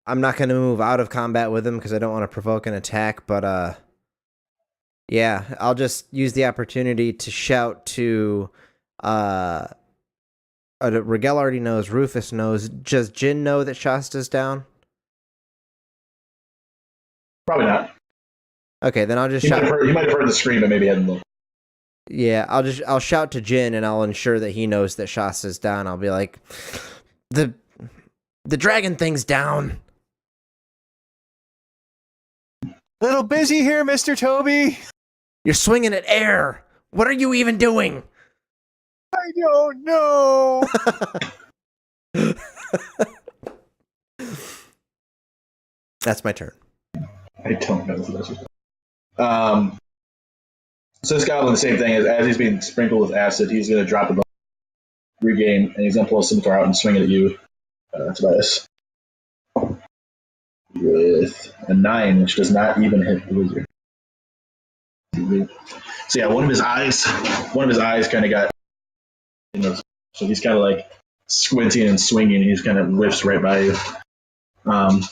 I'm not going to move out of combat with him because I don't want to provoke an attack, but yeah, I'll just use the opportunity to shout to Rigel already knows, Rufus knows. Does Jin know that Shasta's down? Probably not. Okay, then I'll just He shout. might have heard the scream, but maybe hadn't looked. Yeah, I'll shout to Jin, and I'll ensure that he knows that Shasta's down. I'll be like, the dragon thing's down. Little busy here, Mr. Toby. You're swinging at air. What are you even doing? I don't know. That's my turn. I don't know. So this goblin, the same thing, as he's being sprinkled with acid, he's going to drop a bone, regain, and he's going to pull a scimitar out and swing it at you. Tobias. With a 9, which does not even hit the wizard. So yeah, one of his eyes kind of got, so he's kind of like squinting and swinging, and he just kind of whiffs right by you. The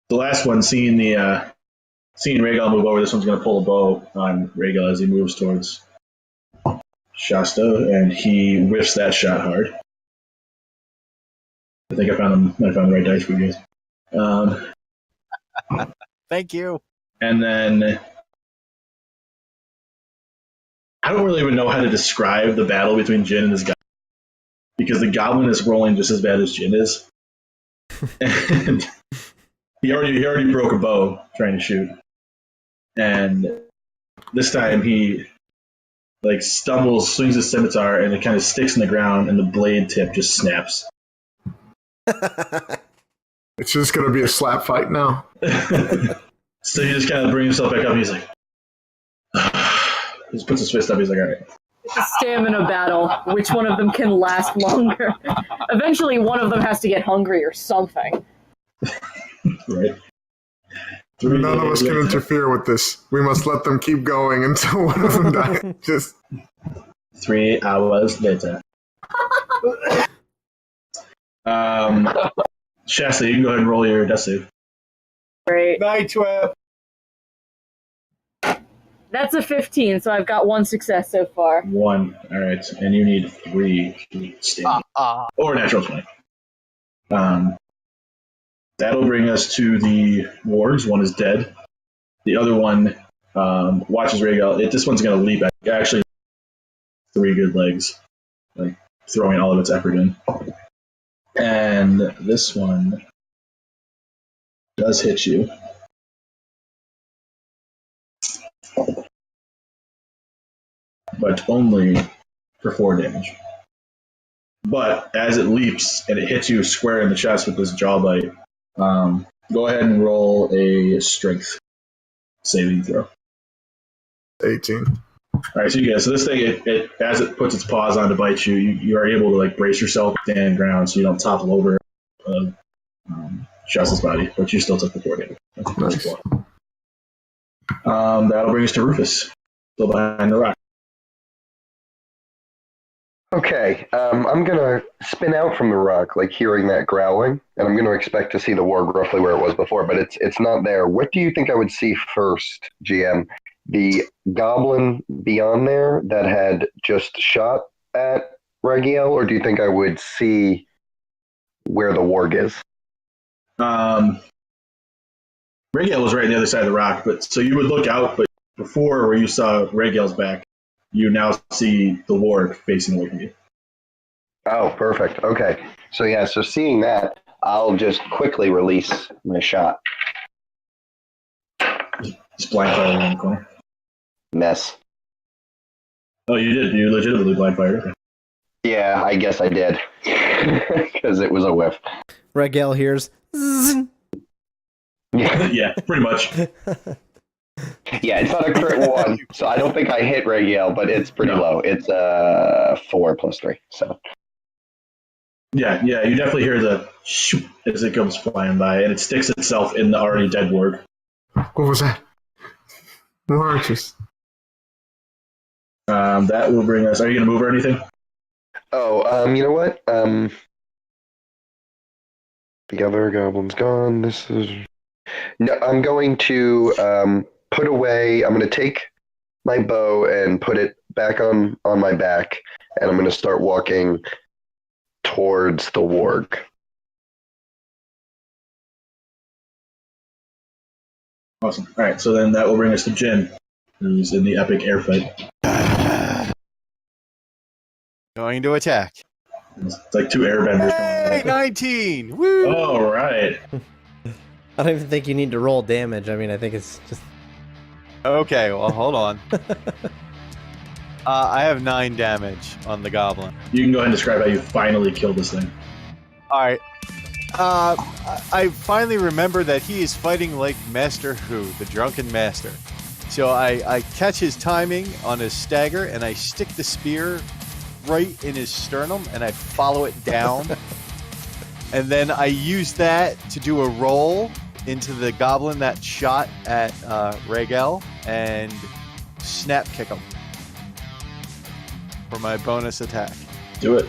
last one, seeing Rhaegal move over, this one's going to pull a bow on Rhaegal as he moves towards Shasta, and he whiffs that shot hard. I think I found the right dice for you guys. Thank you. And then I don't really even know how to describe the battle between Jin and this guy, because the goblin is rolling just as bad as Jin is, and he already broke a bow trying to shoot, and this time he like stumbles, swings his scimitar, and it kind of sticks in the ground, and the blade tip just snaps. It's just going to be a slap fight now. So he just kind of brings himself back up, and he's like, he just puts his fist up, he's like, all right. It's a stamina battle. Which one of them can last longer? Eventually, one of them has to get hungry or something. Right. None of us can interfere with this. We must let them keep going until one of them dies. Just 3 hours later. Shasta, you can go ahead and roll your death save. Great. Night, Web. That's a 15, so I've got 1 success so far. 1. All right. And you need 3 to stand. Or natural 20. That'll bring us to the wards. One is dead. The other one watches Rhaegal. This one's going to leap at actually 3 good legs, like throwing all of its effort in. And this one does hit you. But only for 4 damage. But as it leaps and it hits you square in the chest with this jaw bite, go ahead and roll a strength saving throw. 18. All right, so you guys, so this thing, it as it puts its paws on to bite you, you are able to like brace yourself, stand ground, so you don't topple over Shasta's body, but you still took the 4 damage. Nice. That'll bring us to Rufus, still behind the rock. Okay, I'm gonna spin out from the rock, like hearing that growling, and I'm gonna expect to see the warg roughly where it was before, but it's not there. What do you think I would see first, GM? The goblin beyond there that had just shot at Ragiel, or do you think I would see where the warg is? Ragiel was right on the other side of the rock, but so you would look out, but before where you saw Ragiel's back, you now see the warg facing away from you. Oh, perfect. Okay. So yeah, so seeing that, I'll just quickly release my shot. Just blind fire around the corner. Mess. Oh, you did? You legitimately blind fired? Okay. Yeah, I guess I did. Because it was a whiff. Ragiel hears. Zzz. Yeah, pretty much. Yeah, it's not a crit 1, so I don't think I hit Ragiel, but it's pretty low. It's 4 plus 3, so. Yeah, you definitely hear the shoop as it comes flying by, and it sticks itself in the already dead warg. What was that? More archers. That will bring us. Are you going to move or anything? Oh, you know what? The other goblin's gone. This is. No, I'm going to put away. I'm going to take my bow and put it back on my back, and I'm going to start walking towards the warg. Awesome. All right, so then that will bring us to Jin, who's in the epic air fight. Going to attack. It's like 2 airbenders. Hey, 19! Woo! All right. I don't even think you need to roll damage. I mean, I think it's just. Okay, well, hold on. I have 9 damage on the goblin. You can go ahead and describe how you finally killed this thing. All right. I finally remember that he is fighting like Master Hu, the Drunken Master. So I catch his timing on his stagger, and I stick the spear right in his sternum, and I follow it down. And then I use that to do a roll into the goblin that shot at Rhaegal and snap kick him for my bonus attack. Do it.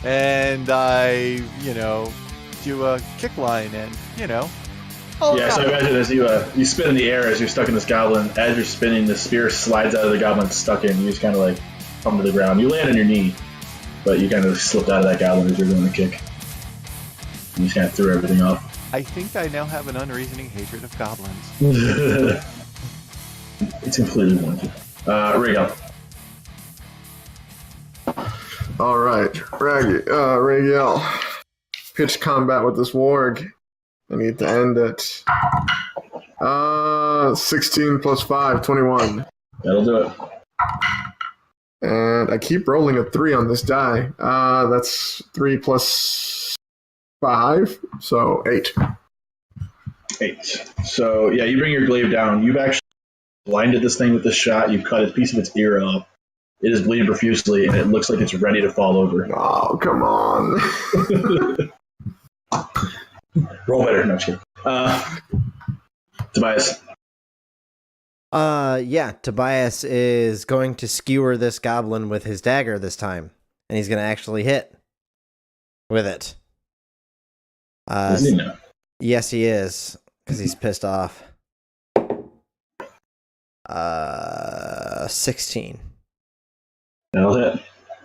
And I, do a kick line and, Yeah, so imagine as you spin in the air as you're stuck in this goblin. As you're spinning, the spear slides out of the goblin stuck in. You just kind of like come to the ground. You land on your knee, but you kind of slipped out of that goblin as you're doing the kick. You just kind of threw everything off. I think I now have an unreasoning hatred of goblins. It's completely warranted. Rhaegal. All right, Rhaegal. Pitch combat with this warg. I need to end it. 16 plus 5, 21. That'll do it. And I keep rolling a 3 on this die. That's 3 plus 5, so 8. 8. So, yeah, you bring your glaive down. You've actually blinded this thing with this shot. You've cut a piece of its ear off. It is bleeding profusely, and it looks like it's ready to fall over. Oh, come on. Roll better. No, I'm just kidding. Tobias. Yeah, Tobias is going to skewer this goblin with his dagger this time, and he's going to actually hit with it. Isn't he now? Yes, he is, because he's pissed off. 16. That'll hit.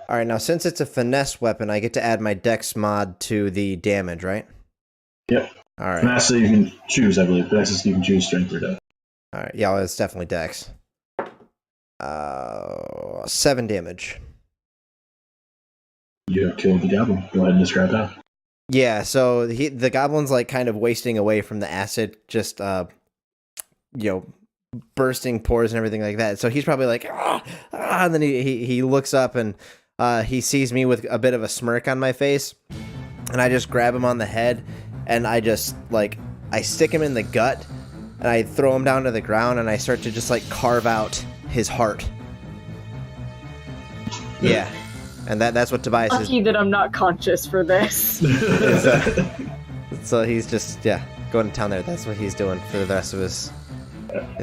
All right, now since it's a finesse weapon, I get to add my dex mod to the damage, right? Yep. All right. Finesse you can choose, I believe. Finesse is you can choose strength or death. All right, yeah, well, it's definitely dex. 7 damage. You have killed the goblin. Go ahead and describe that. Yeah, so the goblin's like kind of wasting away from the acid, just bursting pores and everything like that. So he's probably like, and then he looks up and he sees me with a bit of a smirk on my face, and I just grab him on the head, and I just I stick him in the gut, and I throw him down to the ground, and I start to just carve out his heart. Yeah. And that's what Tobias is. Lucky that I'm not conscious for this. So he's just, going to town there. That's what he's doing for the rest of his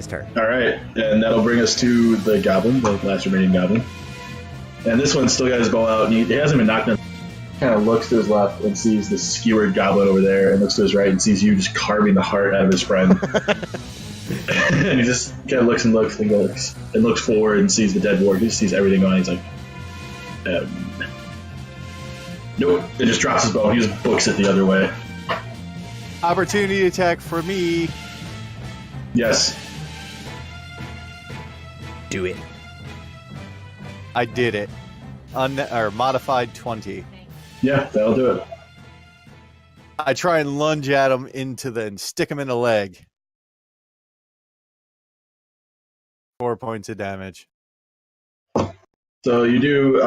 turn. All right, and that'll bring us to the goblin, the last remaining goblin. And this one's still got his bow out, and he hasn't been knocked down. Kind of looks to his left and sees the skewered goblin over there, and looks to his right and sees you just carving the heart out of his friend. And he just kind of looks and looks forward and sees the dead warg. He just sees everything going. He's like, nope. It just drops his bow. He just books it the other way. Opportunity attack for me. Yes. Do it. I did it. Modified 20. Yeah, that'll do it. I try and lunge at him and stick him in the leg. 4 points of damage. So you do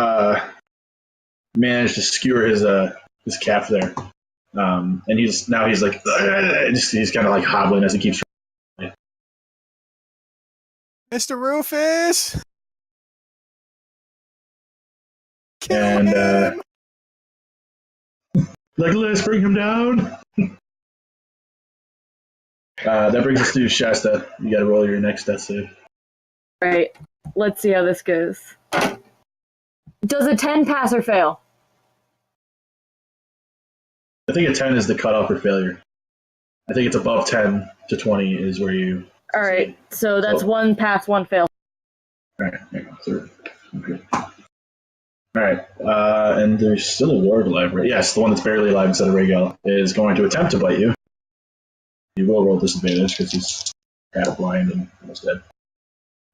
manage to skewer his calf there, and he's kind of like hobbling as he keeps. Mr. Rufus. Kill And him. let's bring him down. That brings us to Shasta. You got to roll your next death save. All right, let's see how this goes. Does a 10 pass or fail? I think a 10 is the cutoff for failure. I think it's above 10 to 20 is where you... All right, so that's 1 pass, 1 fail. All right, there you go. Okay. All right, and there's still a warg alive, right? Yes, the one that's barely alive instead of Rhaegal is going to attempt to bite you. You will roll disadvantage because he's half blind and almost dead.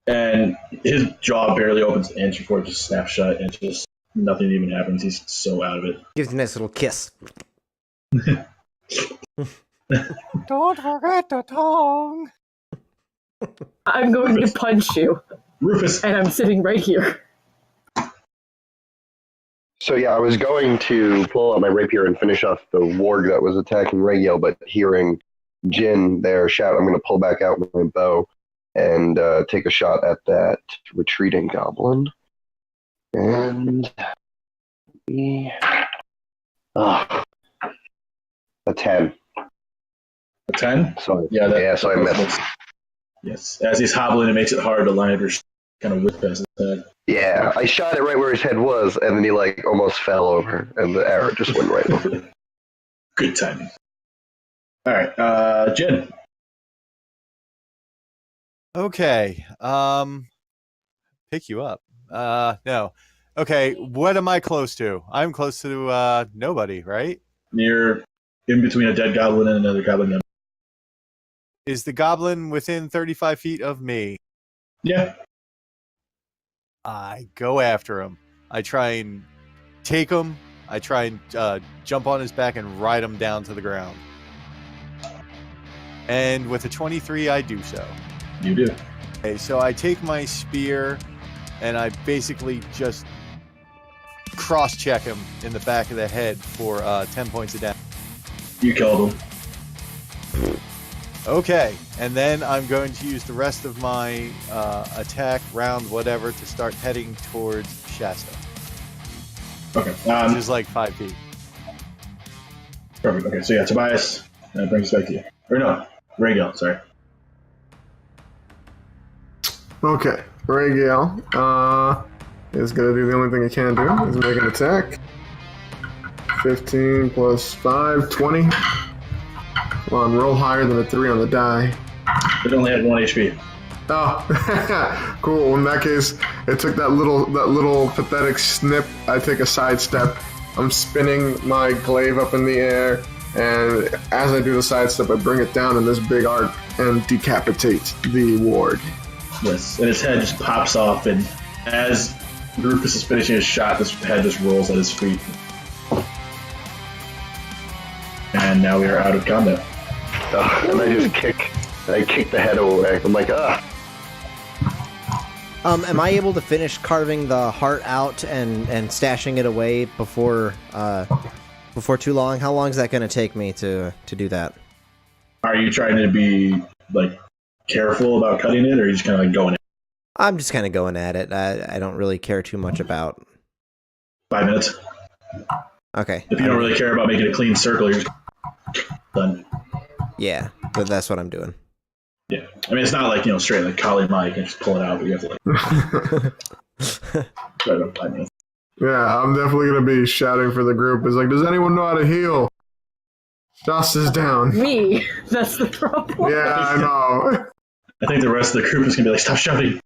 And his jaw barely opens the inch before it just snaps shut, and just nothing even happens. He's so out of it. Gives you a nice little kiss. Don't forget the tongue. I'm going to punch you, Rufus. and I'm sitting right here. So yeah, I was going to pull out my rapier and finish off the warg that was attacking Rhaegal, but hearing Jin there shout, I'm going to pull back out with my bow and take a shot at that retreating goblin. And a 10. A 10? So So I missed. Yes. As he's hobbling, it makes it hard to line up your kind of whip past his head. Yeah, I shot it right where his head was, and then he almost fell over, and the arrow just went right over. Good timing. All right, Jen. Okay. Pick you up. No. Okay, what am I close to? I'm close to nobody, right? You're in between a dead goblin and another goblin. Is the goblin within 35 feet of me? Yeah. I go after him. I try and take him. I try and jump on his back and ride him down to the ground. And with a 23, I do so. You do. Okay, so I take my spear and I basically just cross-check him in the back of the head for 10 points of damage. You killed him. Okay, and then I'm going to use the rest of my attack, round, whatever, to start heading towards Shasta, Okay. which is like 5 feet. Perfect. Okay, so yeah, Tobias brings us back to you. Or no, Regil, sorry. Okay, Regil is going to do the only thing he can do, is make an attack. 15 plus 5, 20. Come on, roll higher than a 3 on the die. It only had 1 HP. Oh, cool. In that case, it took that little pathetic snip. I take a side step. I'm spinning my glaive up in the air, and as I do the side step, I bring it down in this big arc and decapitate the ward. Yes, and his head just pops off, and as Rufus is finishing his shot, this head just rolls at his feet. And now we are out of combat. And I just kick the head away. I'm like, ah. Am I able to finish carving the heart out and stashing it away before too long? How long is that going to take me to do that? Are you trying to be like careful about cutting it, or are you just kind of like going in? I'm just kind of going at it. I don't really care too much about. 5 minutes. Okay. If you don't really care about making a clean circle, you're just done. Yeah, but that's what I'm doing. Yeah, I mean it's not like straight like Kali Mike and just pull it out, but you have to like try about 5 minutes. Yeah, I'm definitely going to be shouting for the group. It's like, does anyone know how to heal? Joss is down. Me. That's the problem. Yeah, I know. I think the rest of the group is gonna be like, stop shouting.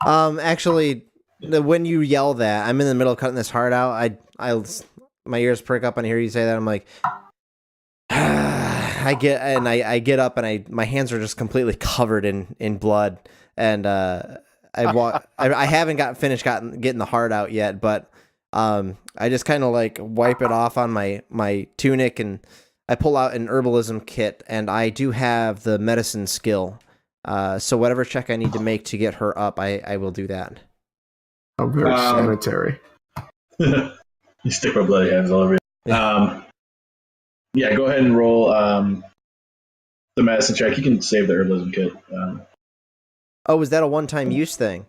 Actually, when you yell that, I'm in the middle of cutting this heart out. My ears prick up and I hear you say that. I'm like, I get up and my hands are just completely covered in blood, and I haven't finished getting the heart out yet, but I just kind of like wipe it off on my tunic, and I pull out an herbalism kit, and I do have the medicine skill. So whatever check I need to make to get her up, I will do that. I'm very sanitary. You stick my bloody hands all over you. Yeah, go ahead and roll the medicine check. You can save the herbalism kit. Oh, is that a one-time use thing?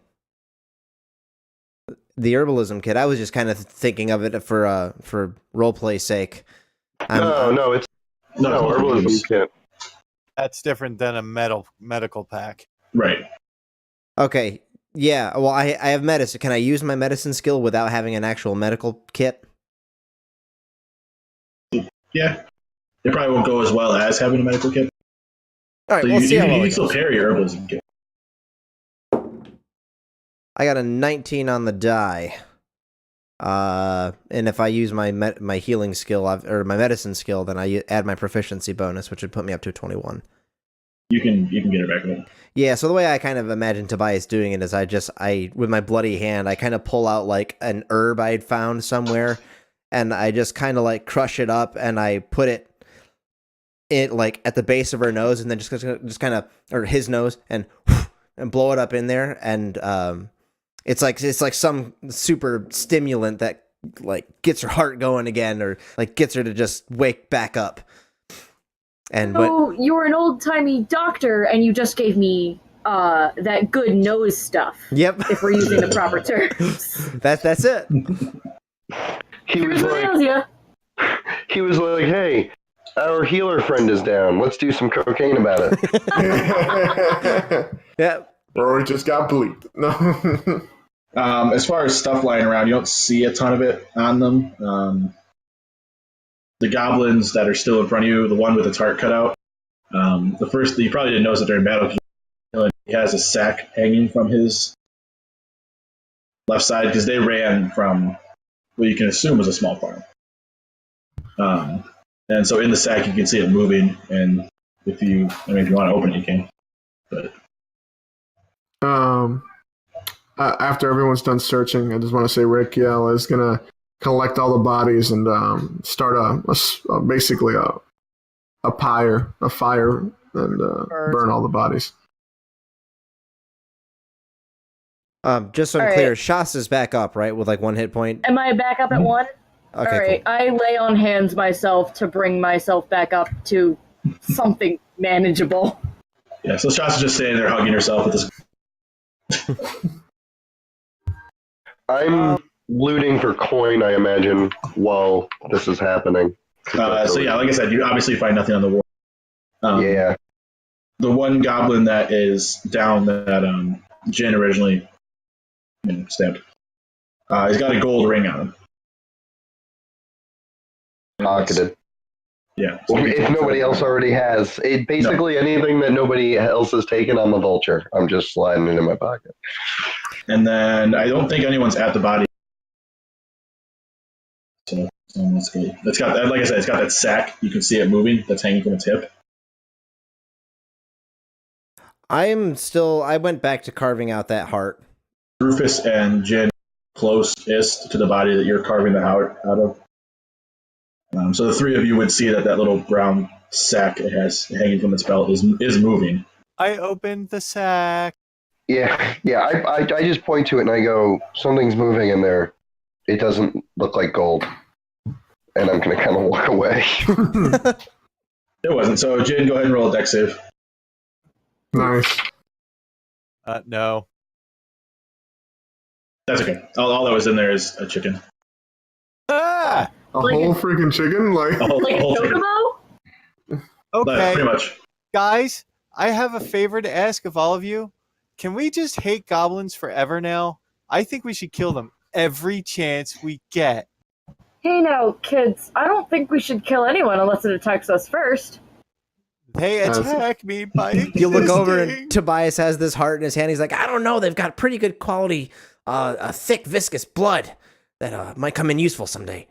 The herbalism kit. I was just kind of thinking of it for roleplay sake. No, herbalism kit. That's different than a medical pack. Right. Okay. Yeah. Well, I have medicine. Can I use my medicine skill without having an actual medical kit? Yeah. It probably won't go as well as having a medical kit. All right. So We'll see how well you it can still goes. carry your herbalism kit. I got a 19 on the die. And if I use my healing skill or my medicine skill, then I add my proficiency bonus, which would put me up to 21. You can get it back up. Yeah, so the way I kind of imagine Tobias doing it is I with my bloody hand, I kind of pull out like an herb I'd found somewhere, and I just kind of like crush it up, and I put it like at the base of her nose, and then just kind of, or his nose, and blow it up in there, and it's like some super stimulant that like gets her heart going again, or like gets her to just wake back up. And So you're an old-timey doctor, and you just gave me that good nose stuff. Yep. If we're using the proper terms. That's it. He was like, hey, our healer friend is down. Let's do some cocaine about it. Yeah. Or it just got bleeped. No. As far as stuff lying around, you don't see a ton of it on them. The goblins that are still in front of you, the one with its heart cut out, the first, you probably didn't notice that during battle, he has a sack hanging from his left side because they ran from what you can assume was a small farm. And so in the sack, you can see it moving. And if you want to open it, you can. But after everyone's done searching, I just want to say Rick Yell is gonna collect all the bodies and start basically a fire, and burn all the bodies. Just so I'm All clear, right. Shasta's back up, right, with like 1 hit point. Am I back up at 1? Okay, All right, cool. I lay on hands myself to bring myself back up to something manageable. yeah, so Shasta's just standing there hugging herself with this. I'm looting for coin, I imagine, while this is happening. So yeah, like I said, you obviously find nothing on the wall. Yeah. The one goblin that is down that Jin originally stabbed, he's got a gold ring on him. Pocketed. Yeah. Well, if nobody else already has, anything that nobody else has taken, I'm a vulture. I'm just sliding it in my pocket. And then I don't think anyone's at the body. So that's good. It's got, like I said, it's got that sack. You can see it moving. That's hanging from its hip. I went back to carving out that heart. Rufus and Jin closest to the body that you're carving the heart out of. So the three of you would see that little brown sack it has hanging from its belt is moving. I opened the sack. Yeah. I just point to it and I go, something's moving in there. It doesn't look like gold. And I'm going to kind of walk away. It wasn't. So Jin, go ahead and roll a dex save. Nice. No. That's okay. All that was in there is a chicken. Ah! A whole freaking chicken? Like, A whole chicken. Chocobo? Okay. Pretty much. Guys, I have a favor to ask of all of you. Can we just hate goblins forever now? I think we should kill them every chance we get. Hey now, kids, I don't think we should kill anyone unless it attacks us first. They attack me by existing. You look over and Tobias has this heart in his hand. He's like, I don't know. They've got pretty good quality, a thick, viscous blood that might come in useful someday.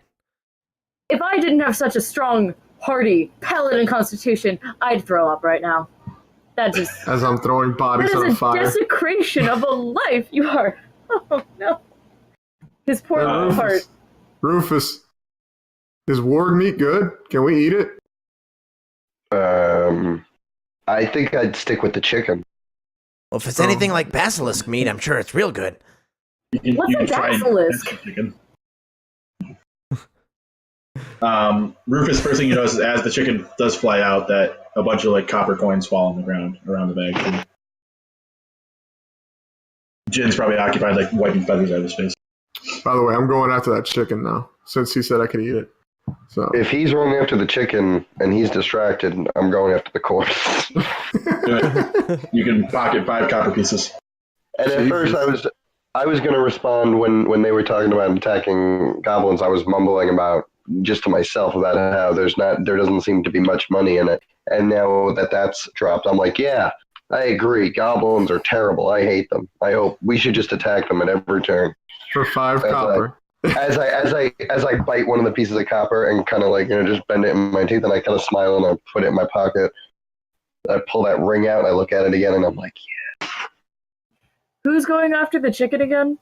If I didn't have such a strong, hardy paladin constitution, I'd throw up right now. That just... as I'm throwing That bodies is on a fire. desecration of a life. You are... Oh, no. His poor little heart. Rufus, is ward meat good? Can we eat it? I think I'd stick with the chicken. Well, if it's anything like basilisk meat, I'm sure it's real good. What's a basilisk? Chicken. Rufus, first thing you notice is as the chicken does fly out, that a bunch of like copper coins fall on the ground around the bag. Jin's probably occupied like wiping feathers out of his face. By the way, I'm going after that chicken now, since he said I could eat it. So If he's running after the chicken and he's distracted, I'm going after the corpse. You can pocket 5 copper pieces. And at first, I was going to respond when they were talking about attacking goblins. I was mumbling about just to myself about how there doesn't seem to be much money in it. And now that that's dropped, I'm like, yeah, I agree. Goblins are terrible. I hate them. I hope we should just attack them at every turn. for 5 copper. As I bite one of the pieces of copper and kind of like just bend it in my teeth, and I kind of smile and I put it in my pocket. I pull that ring out and I look at it again and I'm like, yeah. Who's going after the chicken again?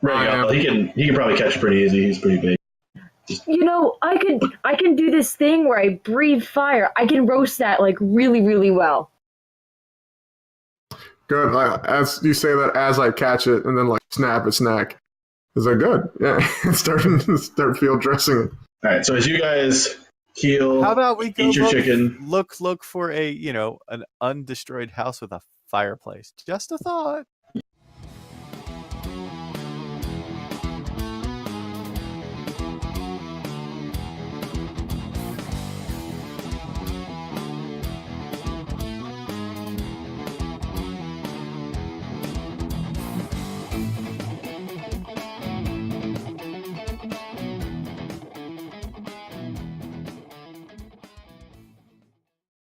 Right, he can probably catch pretty easy. He's pretty big. I can do this thing where I breathe fire. I can roast that like really, really well. Good. As you say that, as I catch it and then like snap its neck. Is that good? Yeah. Start field dressing it. All right, so as you guys heal, How about we go eat your chicken. look for a an undestroyed house with a fireplace? Just a thought.